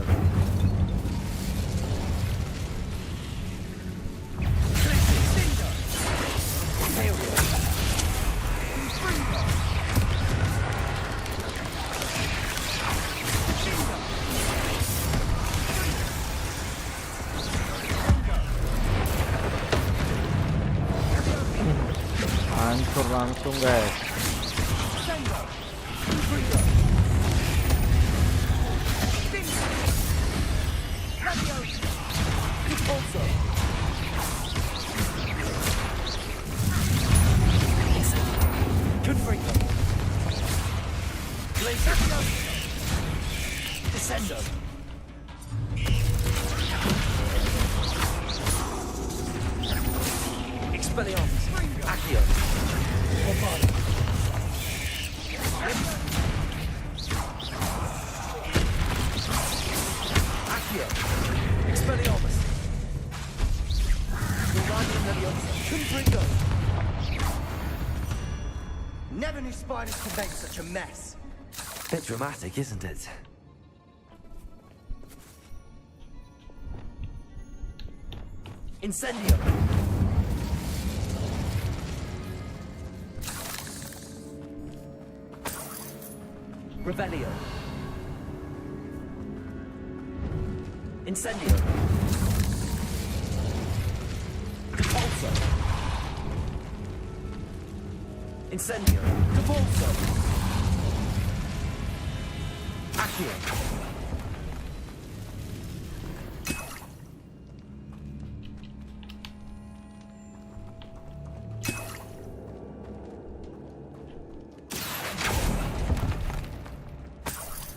Hancur langsung guys. Descendo. Expelliarmus. Accio. Bombarda. Accio. Expelliarmus. Wingardium Leviosa. Confringo. Never knew spiders could make such a mess. Bit dramatic, isn't it? Incendio. Revelio. Incendio. Depulso. Incendio. Depulso. Accio.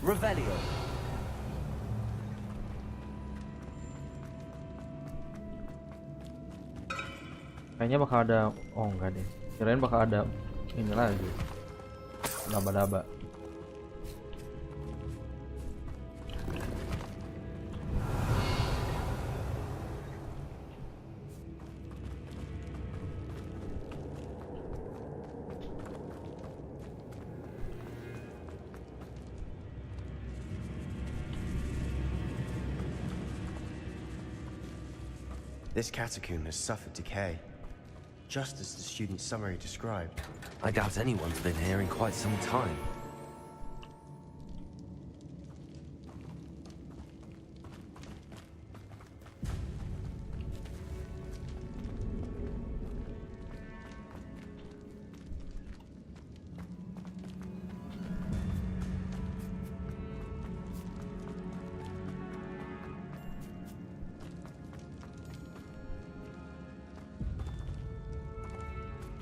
Revelio. Kayaknya bakal ada, oh enggak deh. Kirain bakal ada ini lagi. Daba-daba. This catacomb has suffered decay, just as the student's summary described. I doubt anyone's been here in quite some time.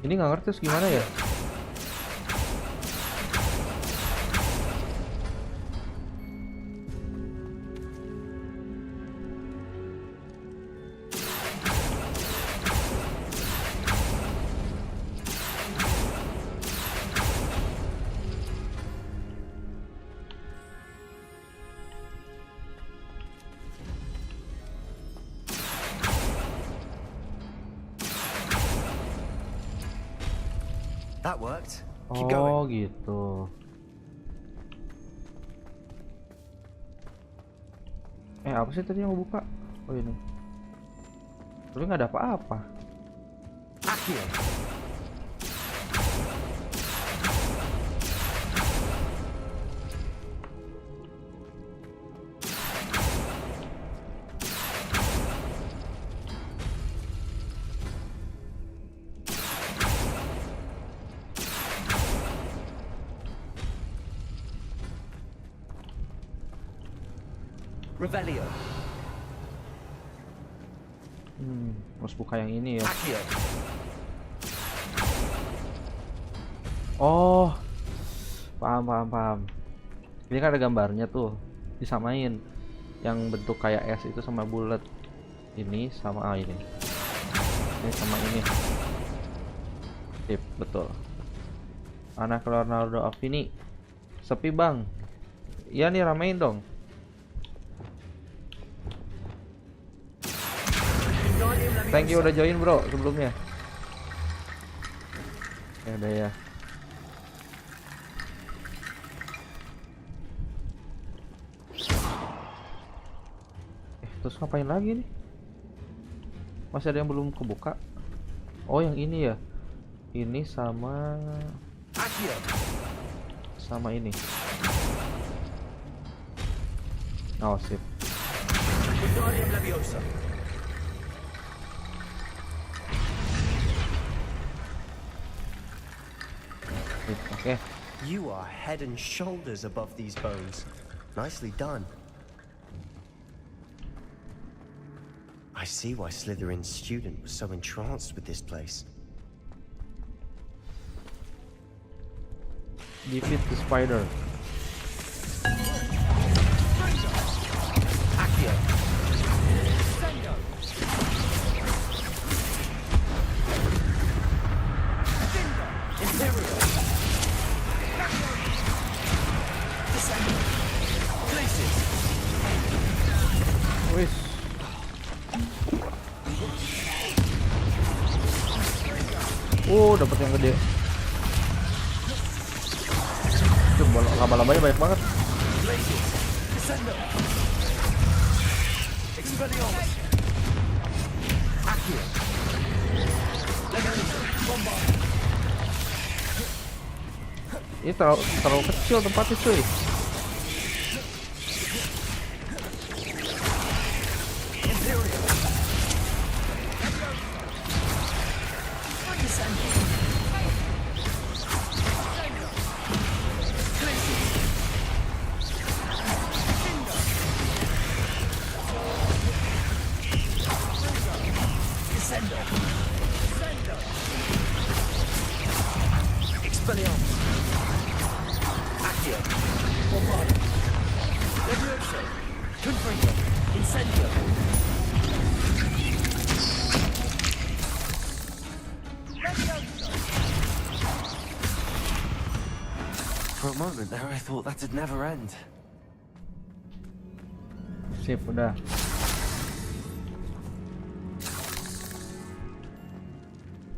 Ini nggak ngerti terus gimana ya? That worked. Keep going. Oh gitu. Apa sih tadi yang mau buka? Oh ini. Tapi nggak ada apa-apa. Accio. Revelio. Harus buka yang ini ya. Accio. Oh, paham. Ini kan ada gambarnya tuh, disamain. Yang bentuk kayak S itu sama bulat. Ini sama ini. Ini sama ini. Sip, betul. Anak Leonardo of ini sepi bang. Iya nih, ramein dong. Thank you udah join bro sebelumnya. Ya udah ya. Terus ngapain lagi nih? Masih ada yang belum kebuka? Oh yang ini ya. Ini sama ini. Oh sip. Okay. You are head and shoulders above these bones. Nicely done. I see why Slytherin's student was so entranced with this place. Defeat the spider. Accio. Wis. Oh, dapat yang gede. Coba laba-labanya banyak banget. Ini terlalu kecil tempatnya cuy. Levioso! Confringo! Incendio! For a moment there, I thought that'd never end. Sip, udah.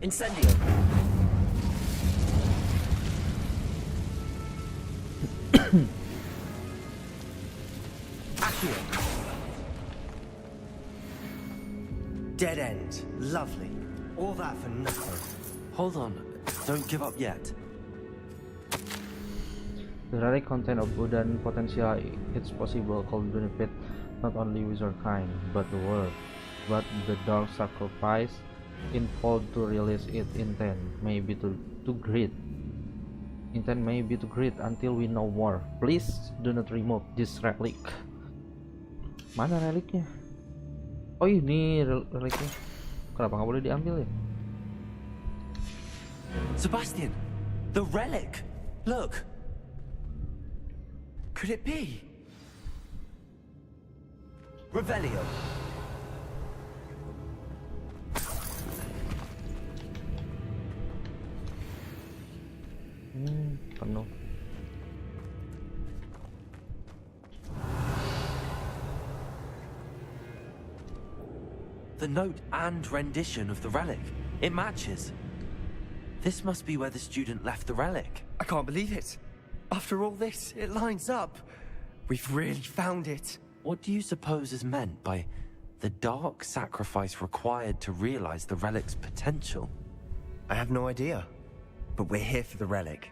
Incendio! Accio! Dead end. Lovely. All that for nothing. Hold on, don't give up yet. The relic content of Udan potential, it's possible, could benefit not only wizard kind, but the world. But the dark sacrifice involved to release it intent may be too great. Intent may be too great until we know more. Please do not remove this relic. Mana reliknya? Oh ini reliknya. Kenapa nggak boleh diambil ya? Sebastian, the relic. Look. Could it be? Revelio. Penuh. The note and rendition of the relic. It matches. This must be where the student left the relic. I can't believe it. After all this, it lines up. We've really found it. What do you suppose is meant by the dark sacrifice required to realize the relic's potential? I have no idea. But we're here for the relic.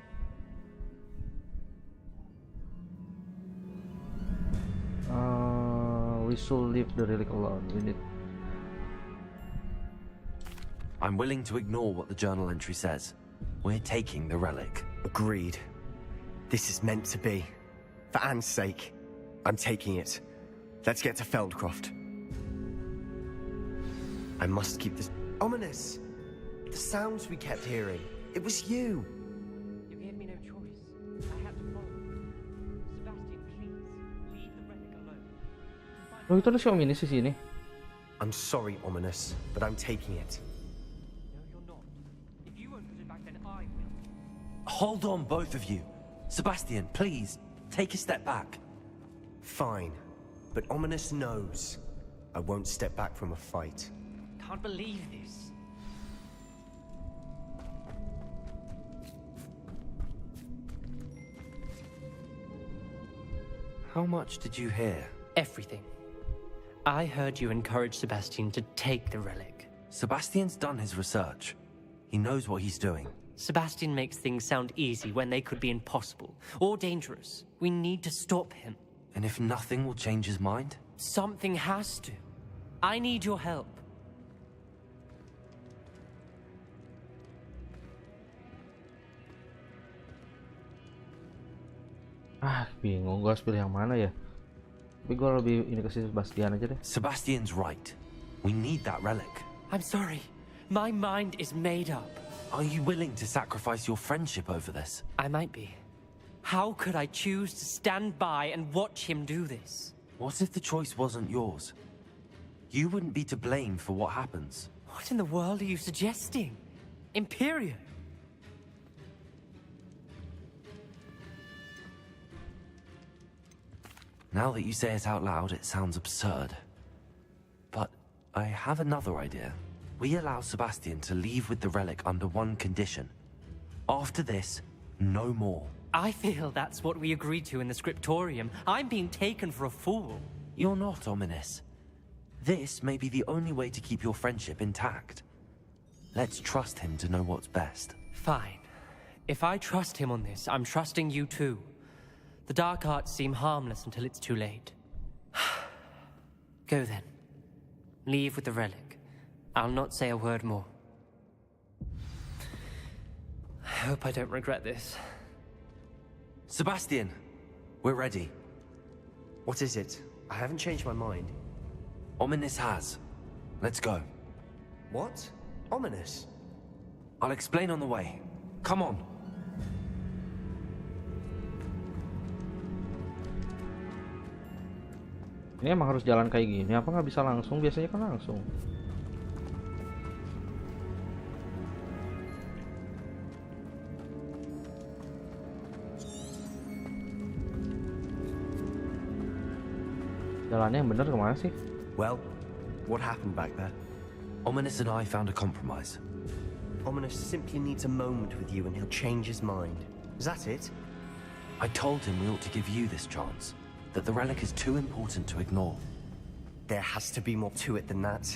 We should leave the relic alone. We need. I'm willing to ignore what the journal entry says. We're taking the relic. Agreed. This is meant to be. For Anne's sake, I'm taking it. Let's get to Feldcroft. I must keep this ominous. The sounds we kept hearing. It was you. You gave me no choice. I had to follow. Sebastian, please, leave the relic alone. Oh itu ada si Ominous di sini. I'm sorry, Ominous, but I'm taking it. No, you're not. If you won't put it back, then I will. Hold on, both of you. Sebastian, please, take a step back. Fine, but Ominous knows I won't step back from a fight. Can't believe this. How much did you hear? Everything. I heard you encourage Sebastian to take the relic. Sebastian's done his research. He knows what he's doing. Sebastian makes things sound easy when they could be impossible or dangerous. We need to stop him. And if nothing will change his mind? Something has to. I need your help. Bingung gue harus pilih yang mana ya. Tapi gue lebih ini ke si Sebastian aja deh. Sebastian's right. We need that relic. I'm sorry. My mind is made up. Are you willing to sacrifice your friendship over this? I might be. How could I choose to stand by and watch him do this? What if the choice wasn't yours? You wouldn't be to blame for what happens. What in the world are you suggesting? Imperium? Now that you say it out loud, it sounds absurd. But I have another idea. We allow Sebastian to leave with the relic under one condition. After this, no more. I feel that's what we agreed to in the scriptorium. I'm being taken for a fool. You're not, Ominous. This may be the only way to keep your friendship intact. Let's trust him to know what's best. Fine. If I trust him on this, I'm trusting you too. The dark arts seem harmless until it's too late. Go then. Leave with the relic. I'll not say a word more. I hope I don't regret this. Sebastian, we're ready. What is it? I haven't changed my mind. Ominous has. Let's go. What? Ominous? I'll explain on the way. Come on. Ini emang harus jalan kayak gini, apa nggak bisa langsung? Biasanya kan langsung. Jalannya yang bener kemana sih? Well, what happened back there? Ominous and I found a compromise. Ominous simply needs a moment with you and he'll change his mind. Is that it? I told him we ought to give you this chance, that the relic is too important to ignore. There has to be more to it than that.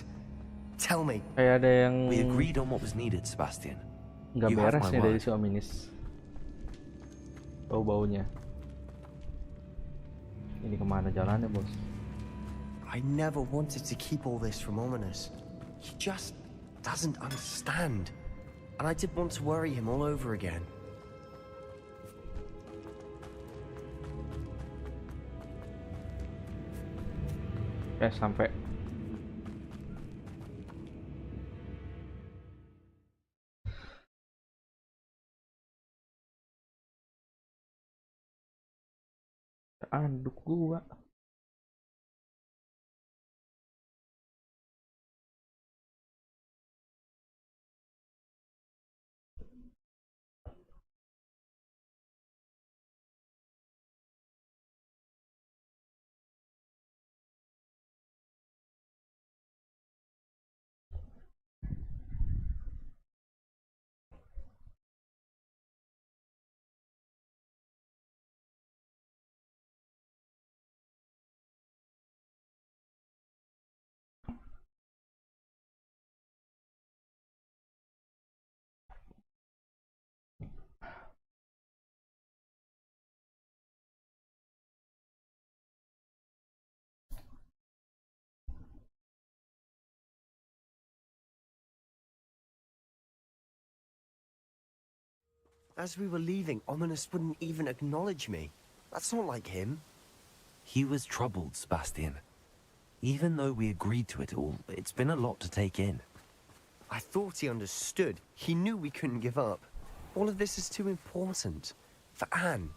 Tell me. Kayak ada yang We agreed on what was needed, Sebastian. nggak You have beres my nih dari word. si Ominis. Bau-baunya. Ini kemana jalannya, bos? I never wanted to keep all this from Ominous. He just doesn't understand. And I didn't want to worry him all over again. Sampai. Anduk gua. As we were leaving, Ominous wouldn't even acknowledge me. That's not like him. He was troubled, Sebastian. Even though we agreed to it all, it's been a lot to take in. I thought he understood. He knew we couldn't give up. All of this is too important. For Anne.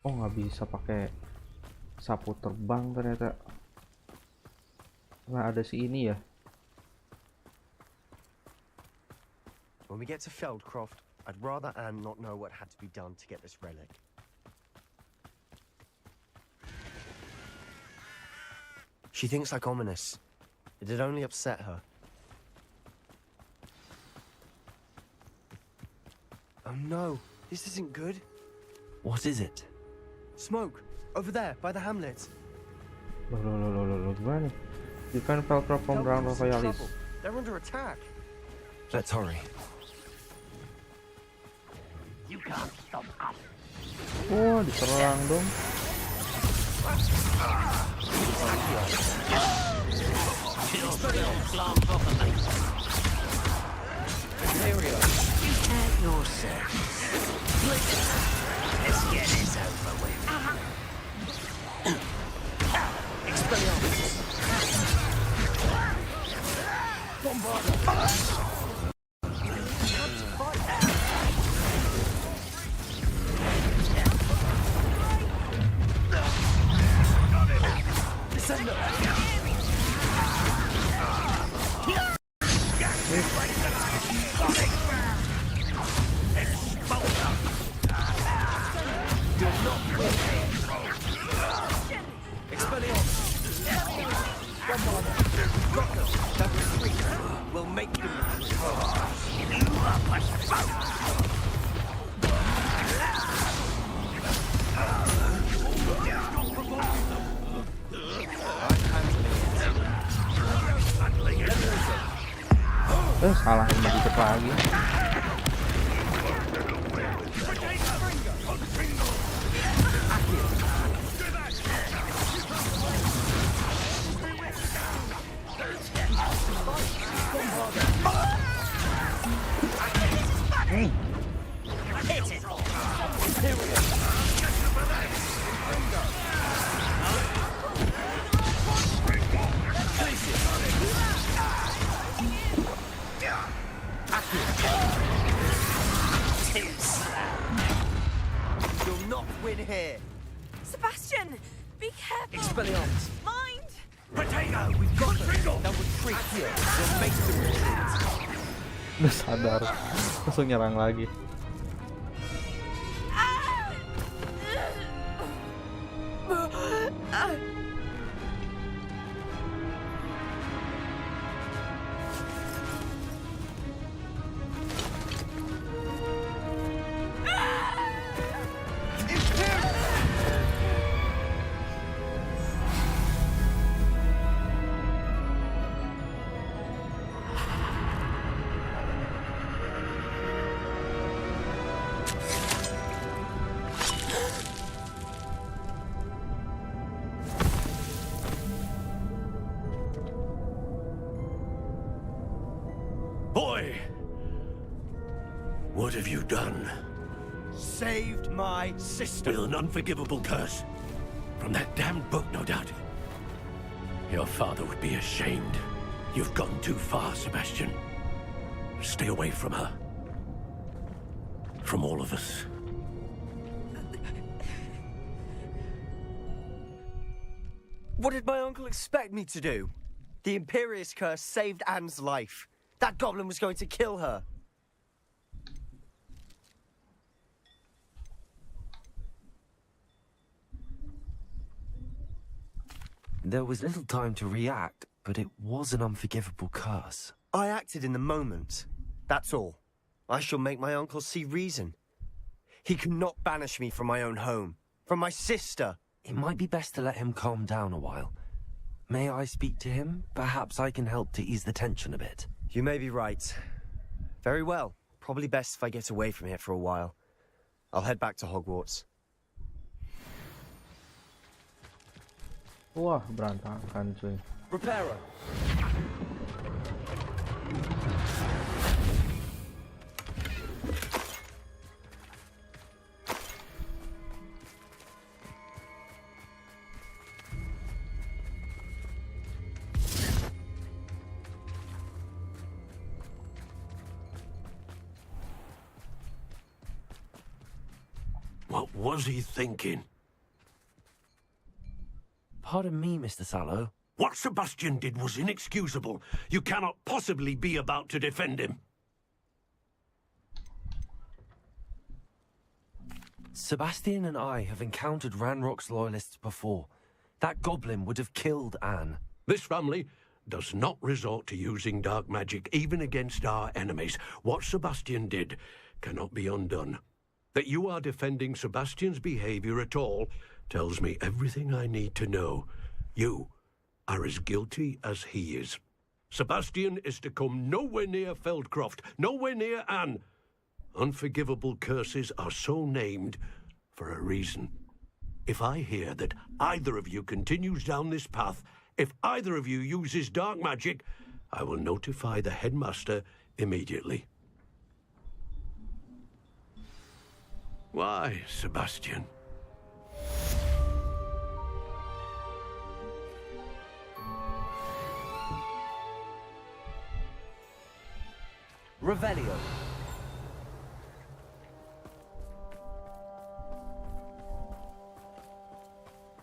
Oh, nggak bisa pakai sapu terbang ternyata. Nah, ada si ini ya. When we get to Feldcroft, I'd rather Anne not know what had to be done to get this relic. She thinks like Ominous. It'd only upset her. Oh no, this isn't good. What is it? Smoke! Over there, by the hamlet. Loh, gimana nih? Defend Velcro from ground Feldcroft's in royalists. trouble. They're under attack. Let's hurry. You can't stop us. Oh, diserang dong. At your service. Let's get this over with. Expelliarmus. We'll make them. Salah yang dikit lagi. You'll not win here. Sebastian, be careful. Expelliarmus. Mind. Potato, we've got them. They'll retreat here. We'll make them retreat. Udah sadar, langsung nyerang lagi. Boy! What have you done? Saved my sister. With an unforgivable curse. From that damned book, no doubt. Your father would be ashamed. You've gone too far, Sebastian. Stay away from her. From all of us. What did my uncle expect me to do? The Imperious curse saved Anne's life. That goblin was going to kill her. There was little time to react, but it was an unforgivable curse. I acted in the moment. That's all. I shall make my uncle see reason. He cannot banish me from my own home. From my sister. It might be best to let him calm down a while. May I speak to him? Perhaps I can help to ease the tension a bit. You may be right. Very well. Probably best if I get away from here for a while. I'll head back to Hogwarts. Wah, berantakan cuy. Reparo. What was he thinking? Pardon me, Mr. Sallow. What Sebastian did was inexcusable. You cannot possibly be about to defend him. Sebastian and I have encountered Ranrock's loyalists before. That goblin would have killed Anne. This family does not resort to using dark magic even against our enemies. What Sebastian did cannot be undone. That you are defending Sebastian's behavior at all tells me everything I need to know. You are as guilty as he is. Sebastian is to come nowhere near Feldcroft, nowhere near Anne. Unforgivable curses are so named for a reason. If I hear that either of you continues down this path, if either of you uses dark magic, I will notify the headmaster immediately. Why, Sebastian? Revelio.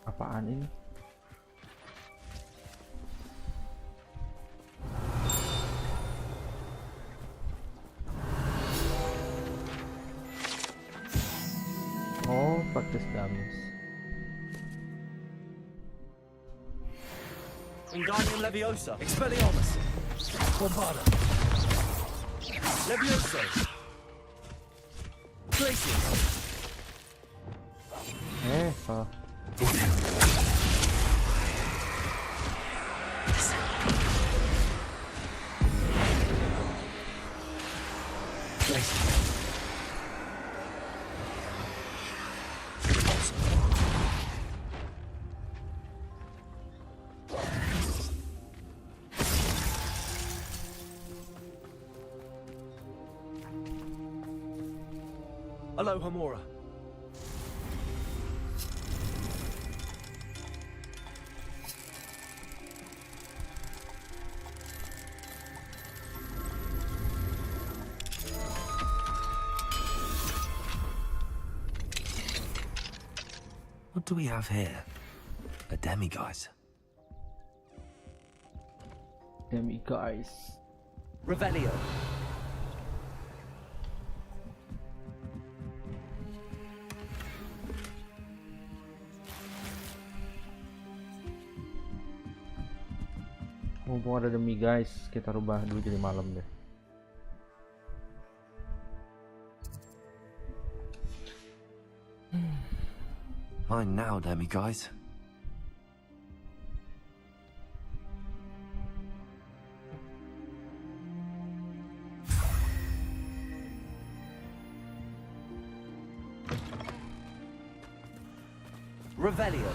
Apaan ini? Oh, practice games. Wingardium Leviosa. Expelliarmus. Bombarda. Levioso. Glacius. Salah. Aloha Mora. What do we have here? A demiguise. Demiguise. Revelio. Mumpung ada demiguise, kita rubah dulu jadi malam deh. Fine now, demiguise. Revelio.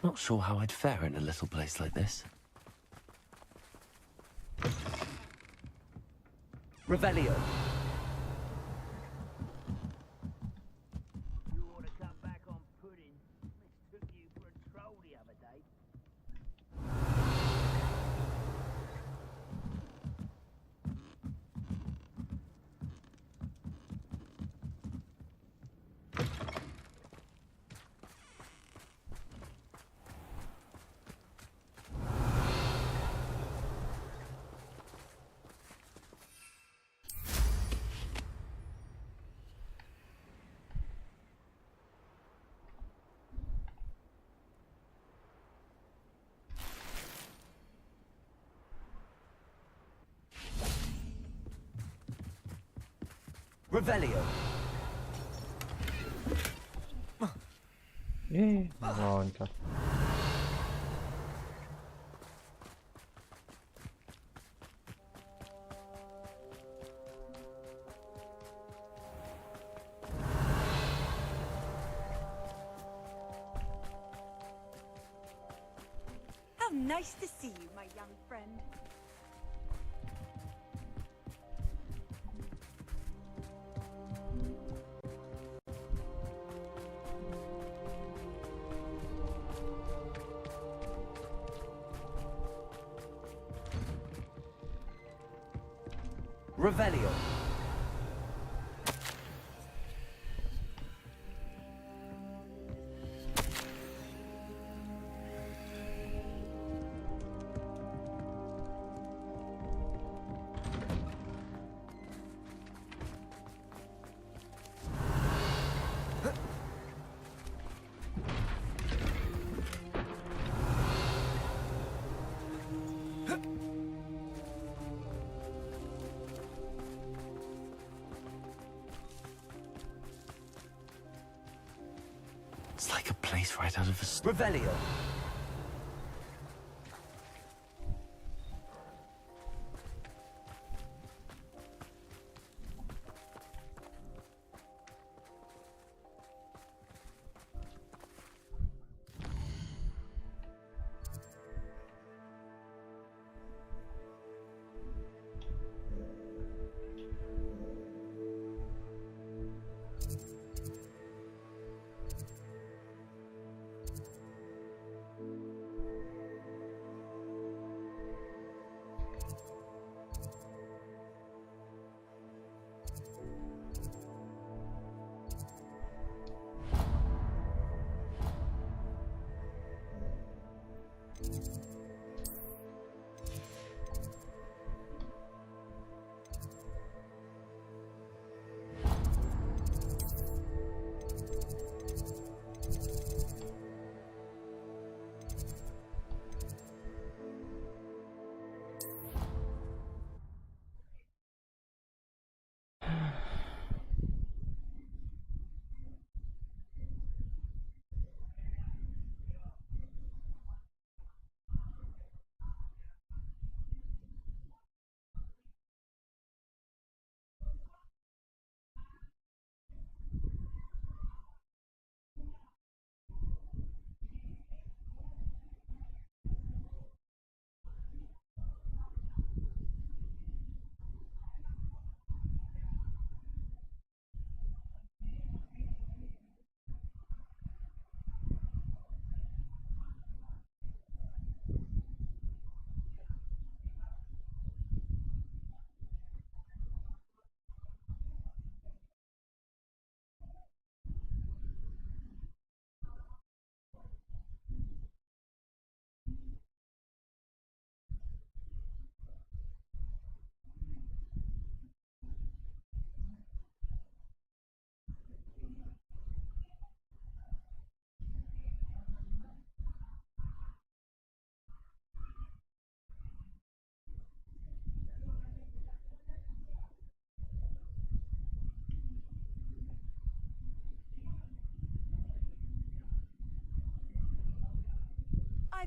Not sure how I'd fare in a little place like this. Revelio. You ought to come back on pudding. Mistook you for a troll the other day. Revelio. Loncat. How nice to see you, my young friend. Revelio. It's like a place right out of a Revelio.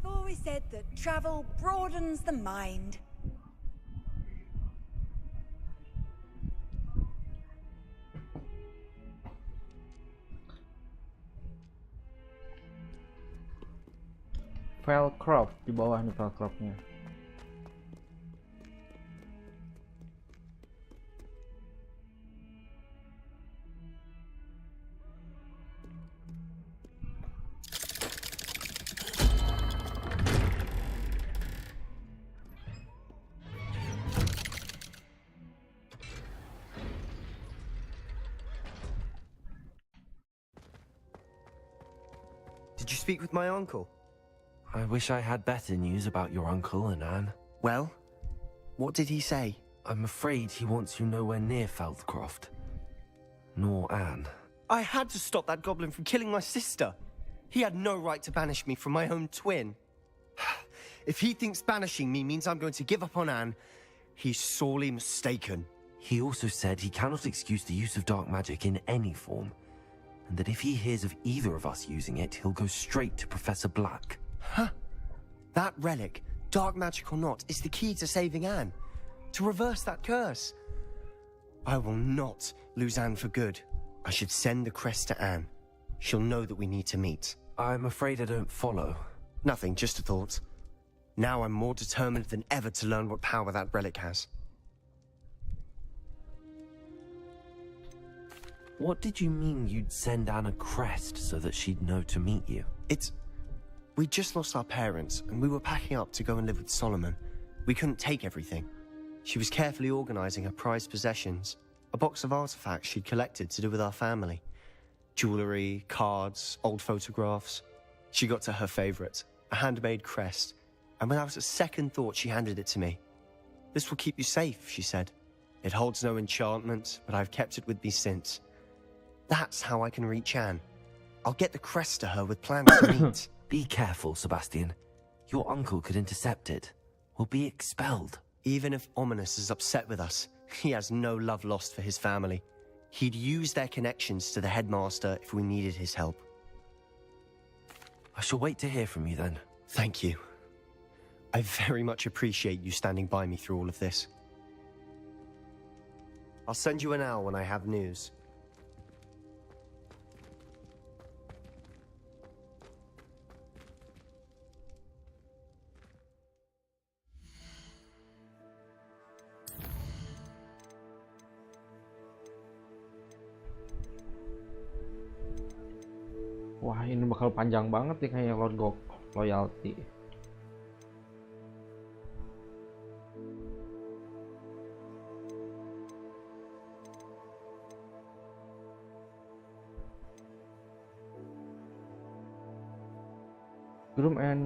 I've always said that travel broadens the mind. File crop di bawah nih file cropnya. Did you speak with my uncle? I wish I had better news about your uncle and Anne. Well, what did he say? I'm afraid he wants you nowhere near Feldcroft. Nor Anne. I had to stop that goblin from killing my sister. He had no right to banish me from my own twin. If he thinks banishing me means I'm going to give up on Anne, he's sorely mistaken. He also said he cannot excuse the use of dark magic in any form, and that if he hears of either of us using it, he'll go straight to Professor Black. Huh? That relic, dark magic or not, is the key to saving Anne. To reverse that curse. I will not lose Anne for good. I should send the crest to Anne. She'll know that we need to meet. I'm afraid I don't follow. Nothing, just a thought. Now I'm more determined than ever to learn what power that relic has. What did you mean you'd send Anne a crest so that she'd know to meet you? We just lost our parents, and we were packing up to go and live with Solomon. We couldn't take everything. She was carefully organizing her prized possessions, a box of artifacts she'd collected to do with our family. Jewelry, cards, old photographs. She got to her favorite, a handmade crest, and without a second thought she handed it to me. This will keep you safe, she said. It holds no enchantment, but I've kept it with me since. That's how I can reach Anne. I'll get the crest to her with plans to meet. Be careful, Sebastian. Your uncle could intercept it. We'll be expelled. Even if Ominous is upset with us, he has no love lost for his family. He'd use their connections to the headmaster if we needed his help. I shall wait to hear from you then. Thank you. I very much appreciate you standing by me through all of this. I'll send you an owl when I have news. Wah, ini bakal panjang banget nih kayak Lord Gok Loyalty. Groom and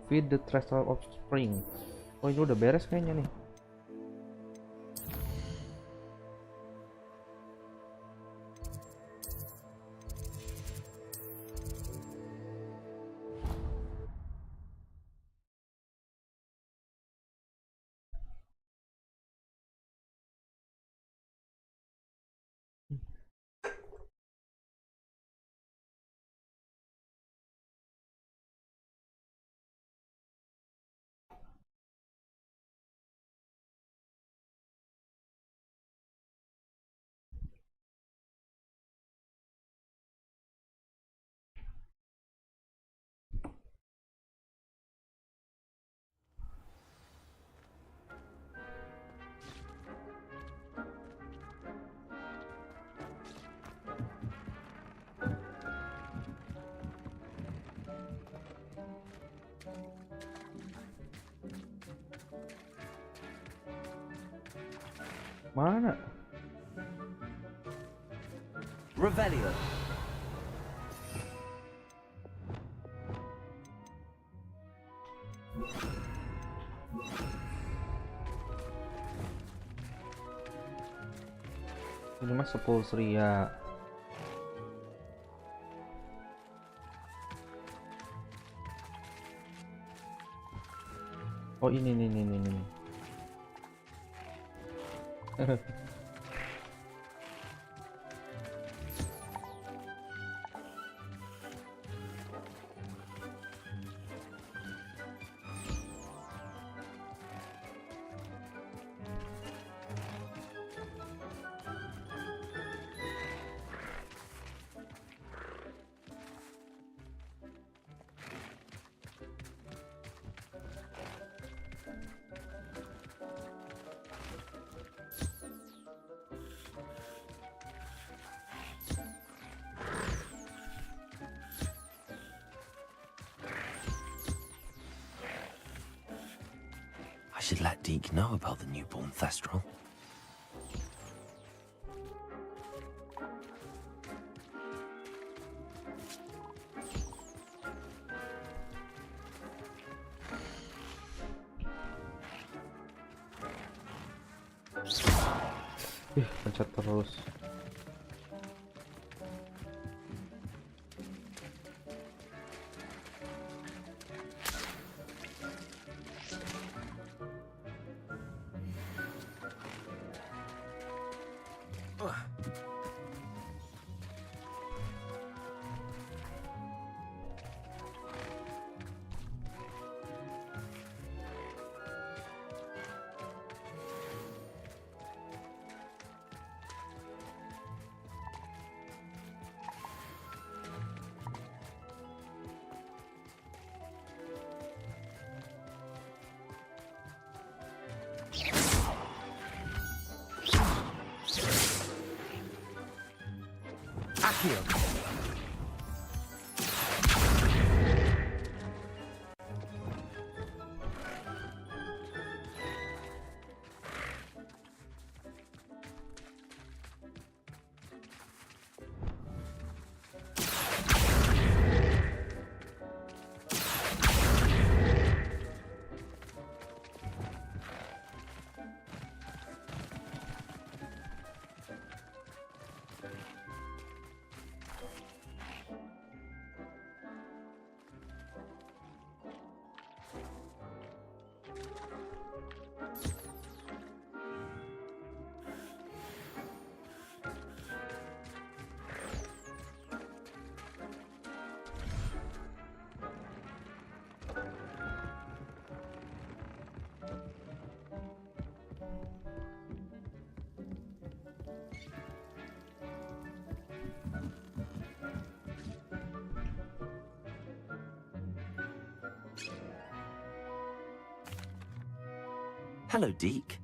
feed the treasure of spring. Oh, ini udah beres kayaknya nih. Mana? Revelio. Ini mah sepuluh ria. Oh, ini. should let Deke know about the newborn Thestral. Pencet terus. Hello, Deke.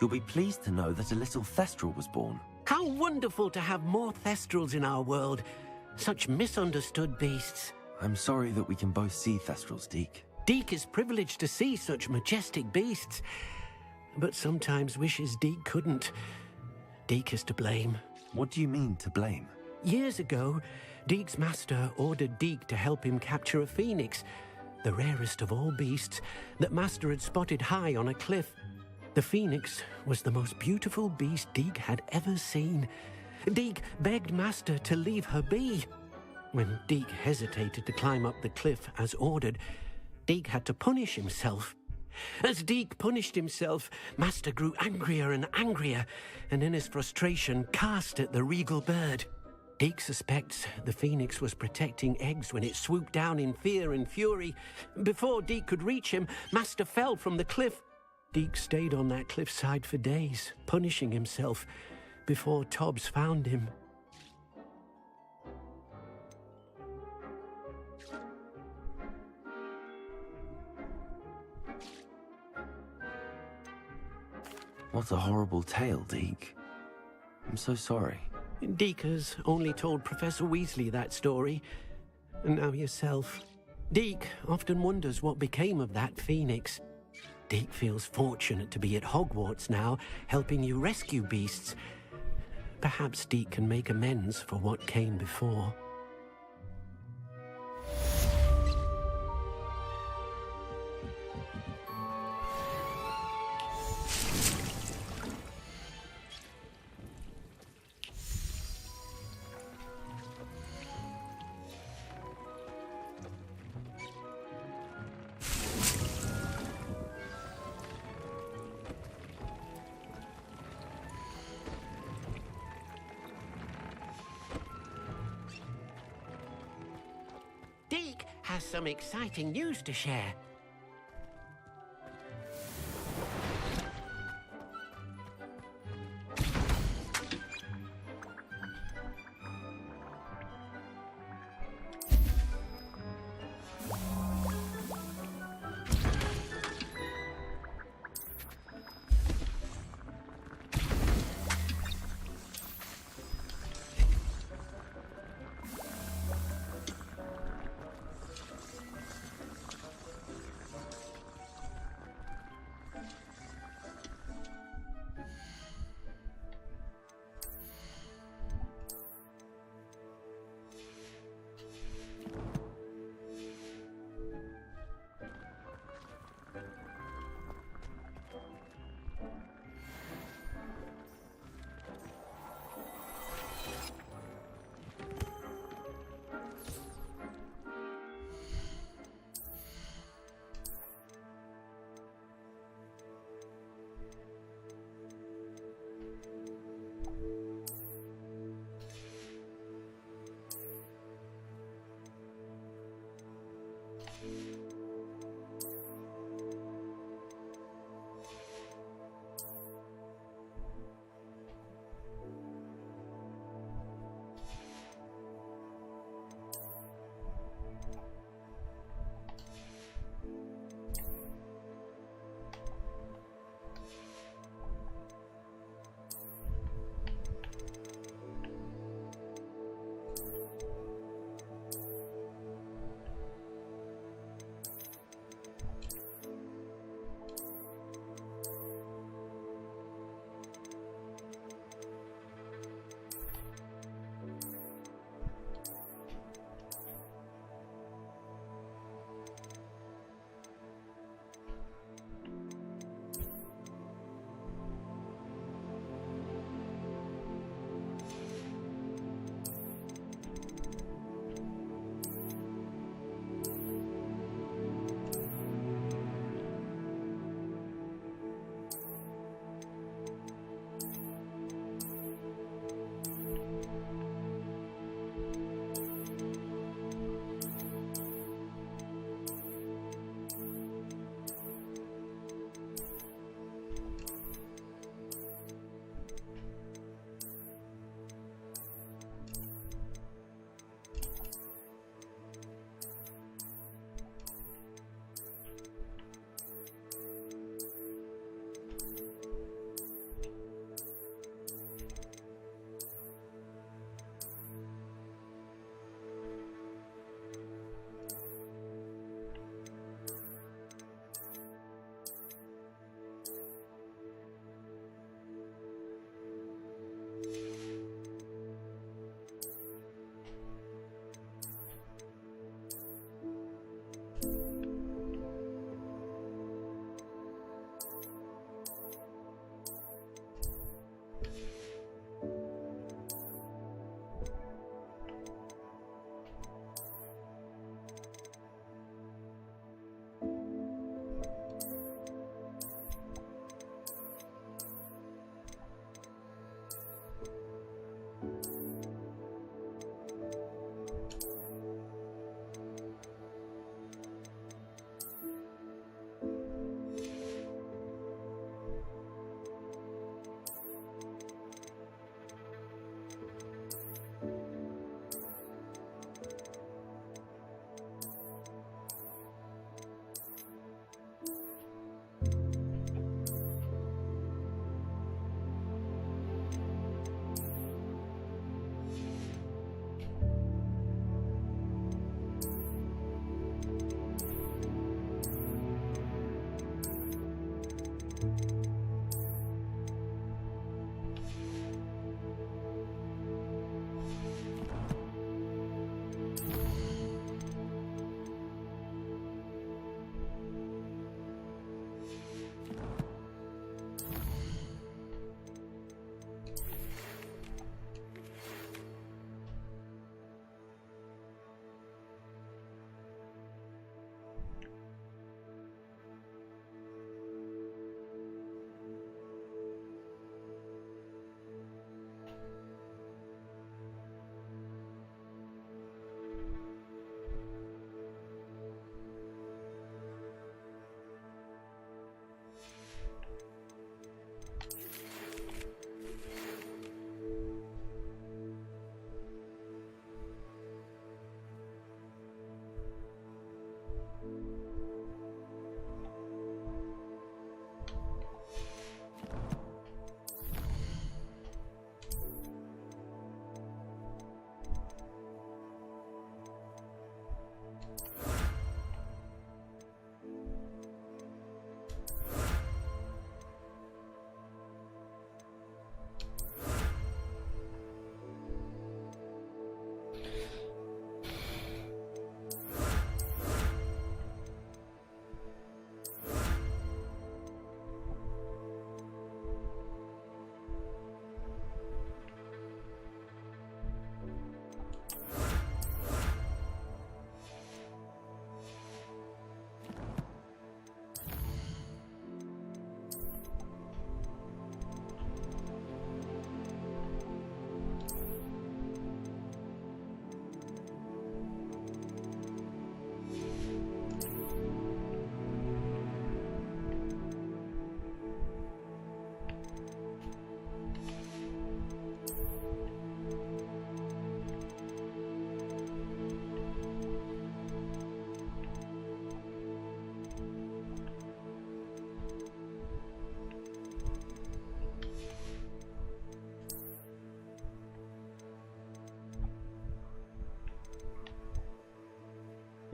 You'll be pleased to know that a little Thestral was born. How wonderful to have more Thestrals in our world. Such misunderstood beasts. I'm sorry that we can both see Thestrals, Deke. Deke is privileged to see such majestic beasts, but sometimes wishes Deke couldn't. Deke is to blame. What do you mean, to blame? Years ago, Deke's master ordered Deke to help him capture a phoenix, the rarest of all beasts that master had spotted high on a cliff. The phoenix was the most beautiful beast Deke had ever seen. Deke begged master to leave her be. When Deke hesitated to climb up the cliff as ordered, Deke had to punish himself. As Deke punished himself, master grew angrier and angrier, and in his frustration cast at the regal bird. Deke suspects the phoenix was protecting eggs when it swooped down in fear and fury. Before Deke could reach him, master fell from the cliff. Deke stayed on that cliffside for days, punishing himself, before Tobbs found him. What a horrible tale, Deke. I'm so sorry. Deke has only told Professor Weasley that story, and now yourself. Deke often wonders what became of that phoenix. Deke feels fortunate to be at Hogwarts now, helping you rescue beasts. Perhaps Deke can make amends for what came before. Deke has some exciting news to share.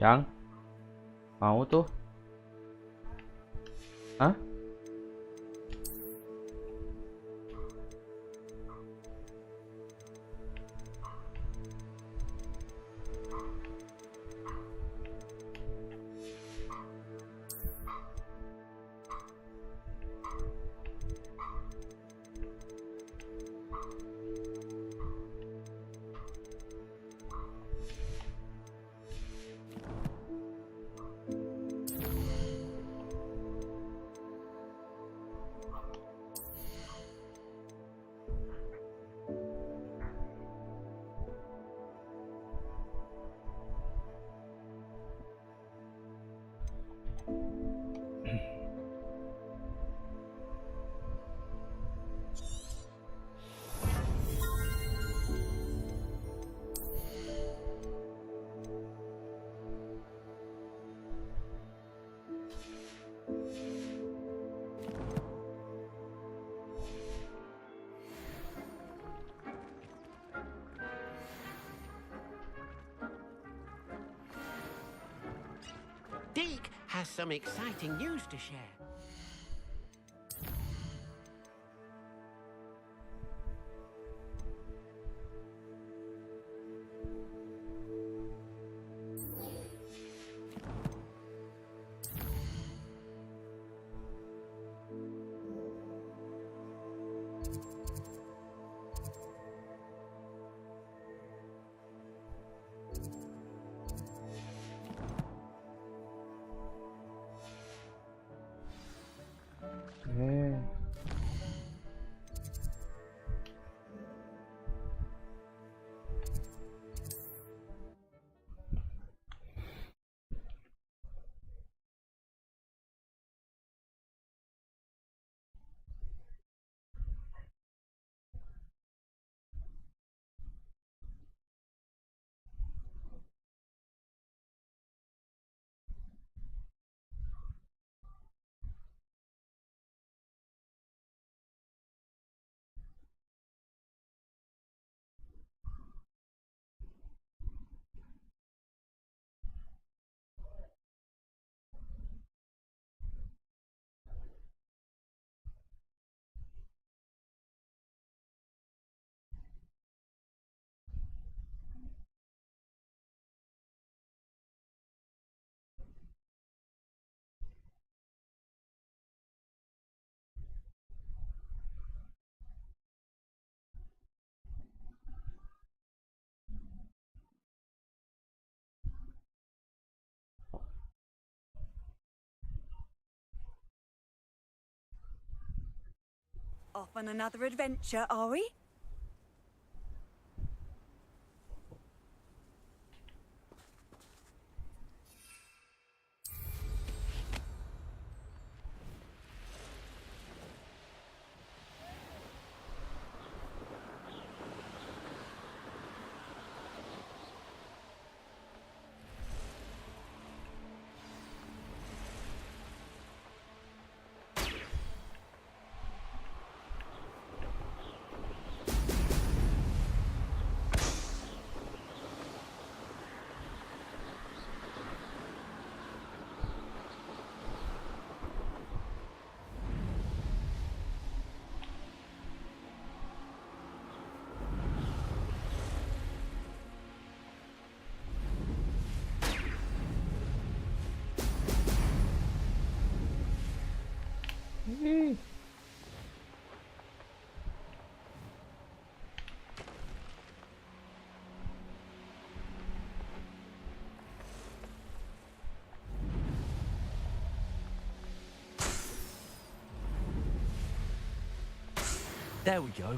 Yang? Mau tuh? Hah? Deke has some exciting news to share. Off on another adventure, are we? There we go.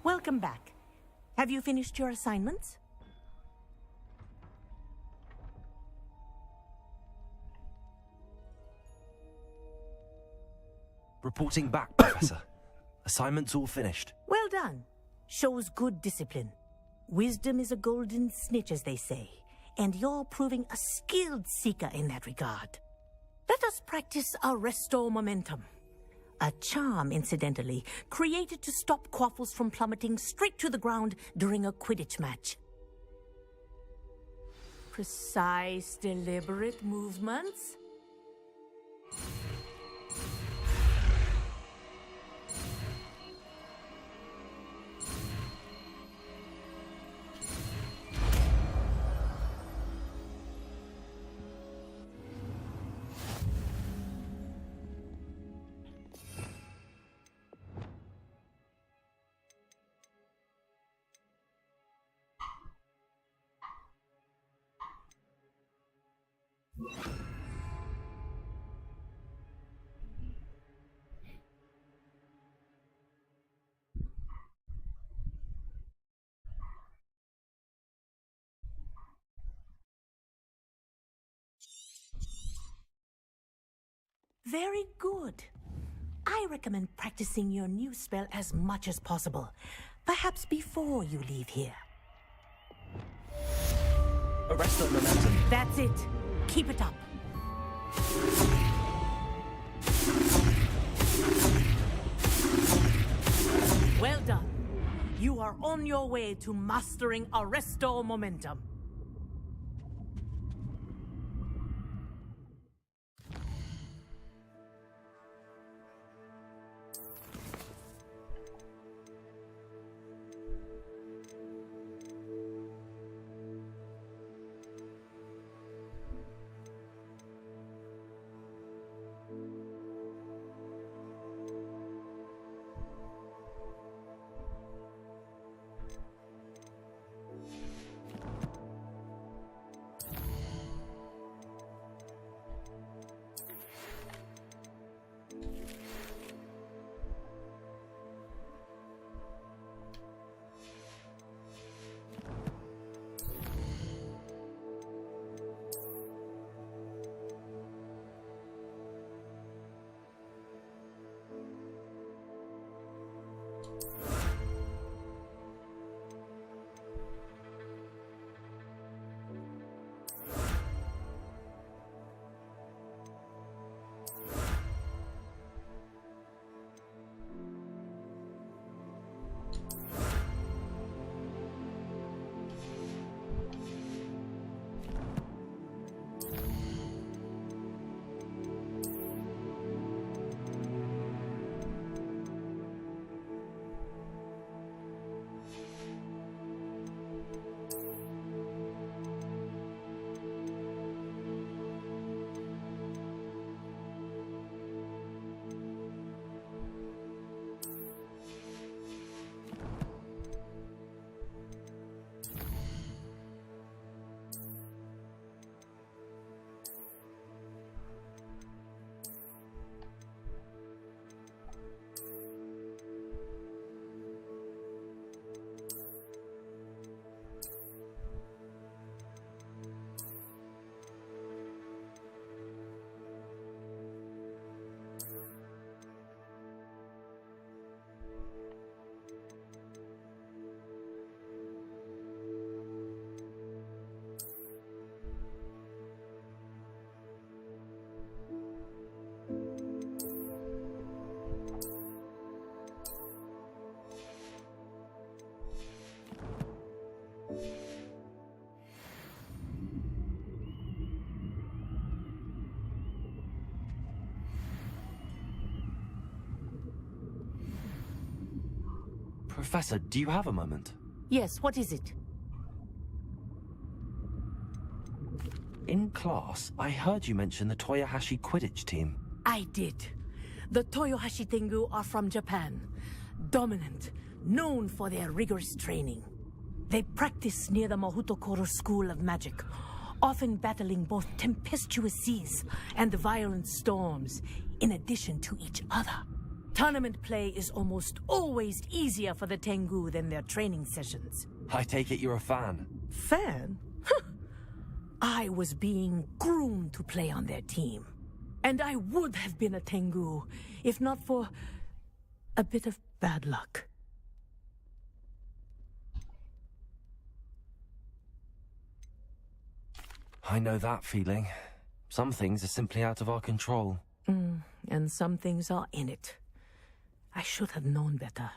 Welcome back. Have you finished your assignments? Reporting back, Professor. Assignments all finished. Well done. Shows good discipline. Wisdom is a golden snitch, as they say, and you're proving a skilled seeker in that regard. Let us practice our restore momentum. A charm, incidentally, created to stop quaffles from plummeting straight to the ground during a Quidditch match. Precise, deliberate movements. Very good. I recommend practicing your new spell as much as possible, perhaps before you leave here. Arrest that momentum. That's it. Keep it up. Well done. You are on your way to mastering Arresto Momentum. Professor, do you have a moment? Yes, what is it? In class, I heard you mention the Toyohashi Quidditch team. I did. The Toyohashi Tengu are from Japan. Dominant, known for their rigorous training. They practice near the Mahutokoro School of Magic, often battling both tempestuous seas and violent storms, in addition to each other. Tournament play is almost always easier for the Tengu than their training sessions. I take it you're a fan. Fan? I was being groomed to play on their team. And I would have been a Tengu, if not for a bit of bad luck. I know that feeling. Some things are simply out of our control. And some things are in it. I should have known better.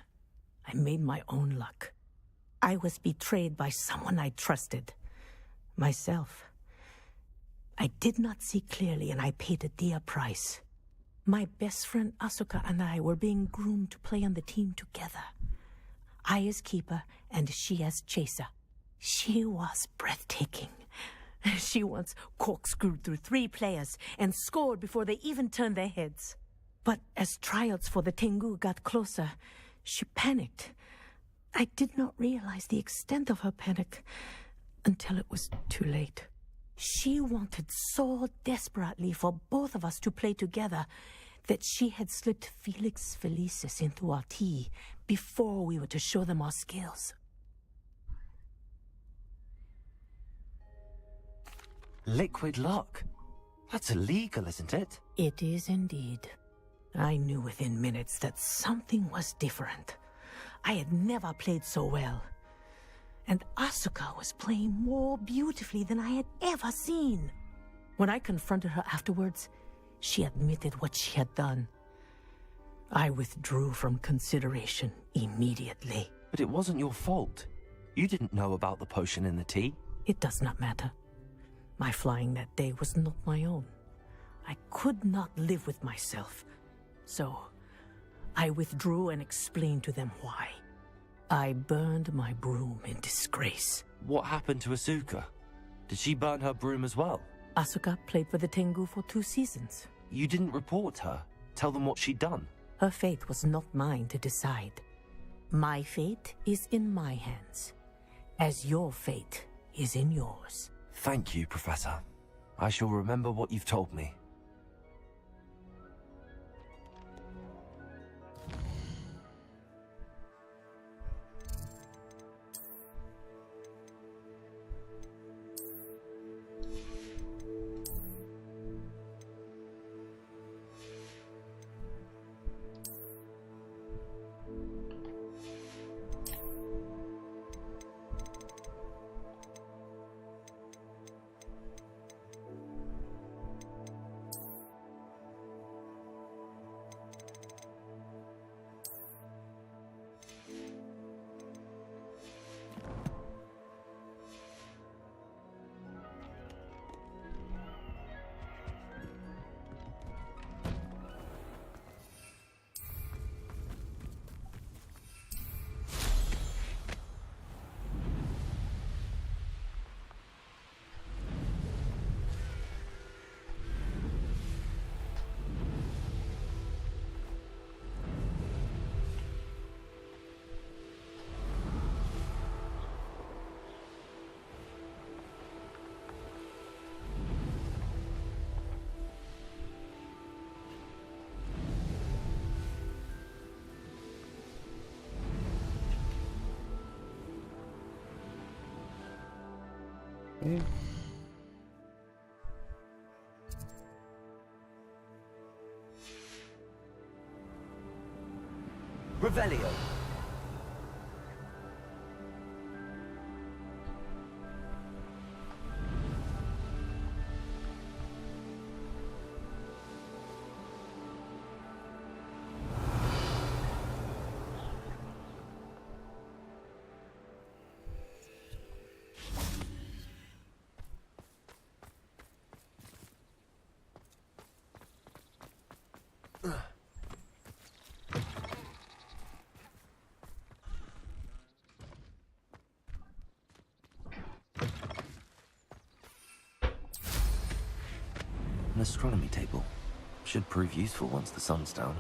I made my own luck. I was betrayed by someone I trusted. Myself. I did not see clearly, and I paid a dear price. My best friend Asuka and I were being groomed to play on the team together. I as keeper, and she as chaser. She was breathtaking. She once corkscrewed through 3 players and scored before they even turned their heads. But as tryouts for the Tengu got closer, she panicked. I did not realize the extent of her panic until it was too late. She wanted so desperately for both of us to play together that she had slipped Felix Felicis into our tea before we were to show them our skills. Liquid luck? That's illegal, isn't it? It is indeed. I knew within minutes that something was different. I had never played so well. And Asuka was playing more beautifully than I had ever seen. When I confronted her afterwards, she admitted what she had done. I withdrew from consideration immediately. But it wasn't your fault. You didn't know about the potion in the tea. It does not matter. My flying that day was not my own. I could not live with myself. So, I withdrew and explained to them why. I burned my broom in disgrace. What happened to Asuka? Did she burn her broom as well? Asuka played for the Tengu for 2 seasons. You didn't report her? Tell them what she'd done? Her fate was not mine to decide. My fate is in my hands, as your fate is in yours. Thank you, Professor. I shall remember what you've told me. Okay. Revelio. An astronomy table. Should prove useful once the sun's down.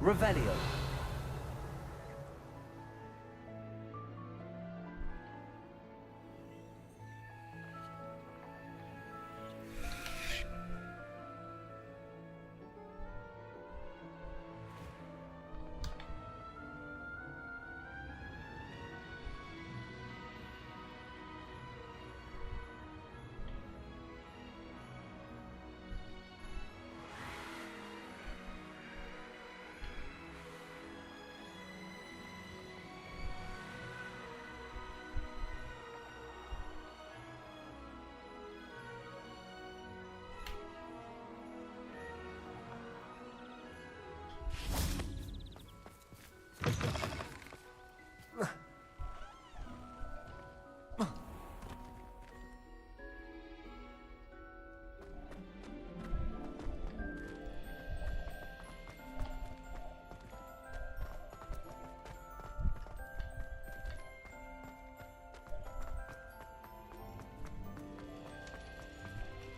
Revelio.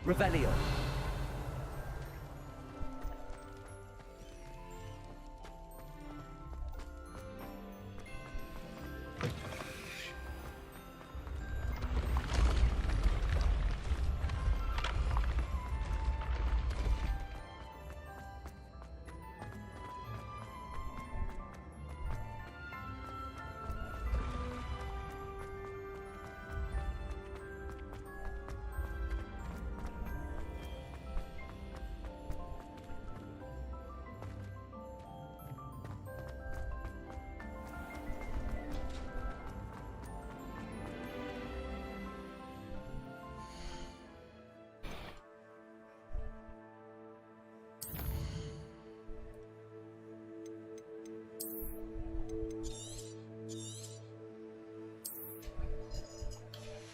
Revelio.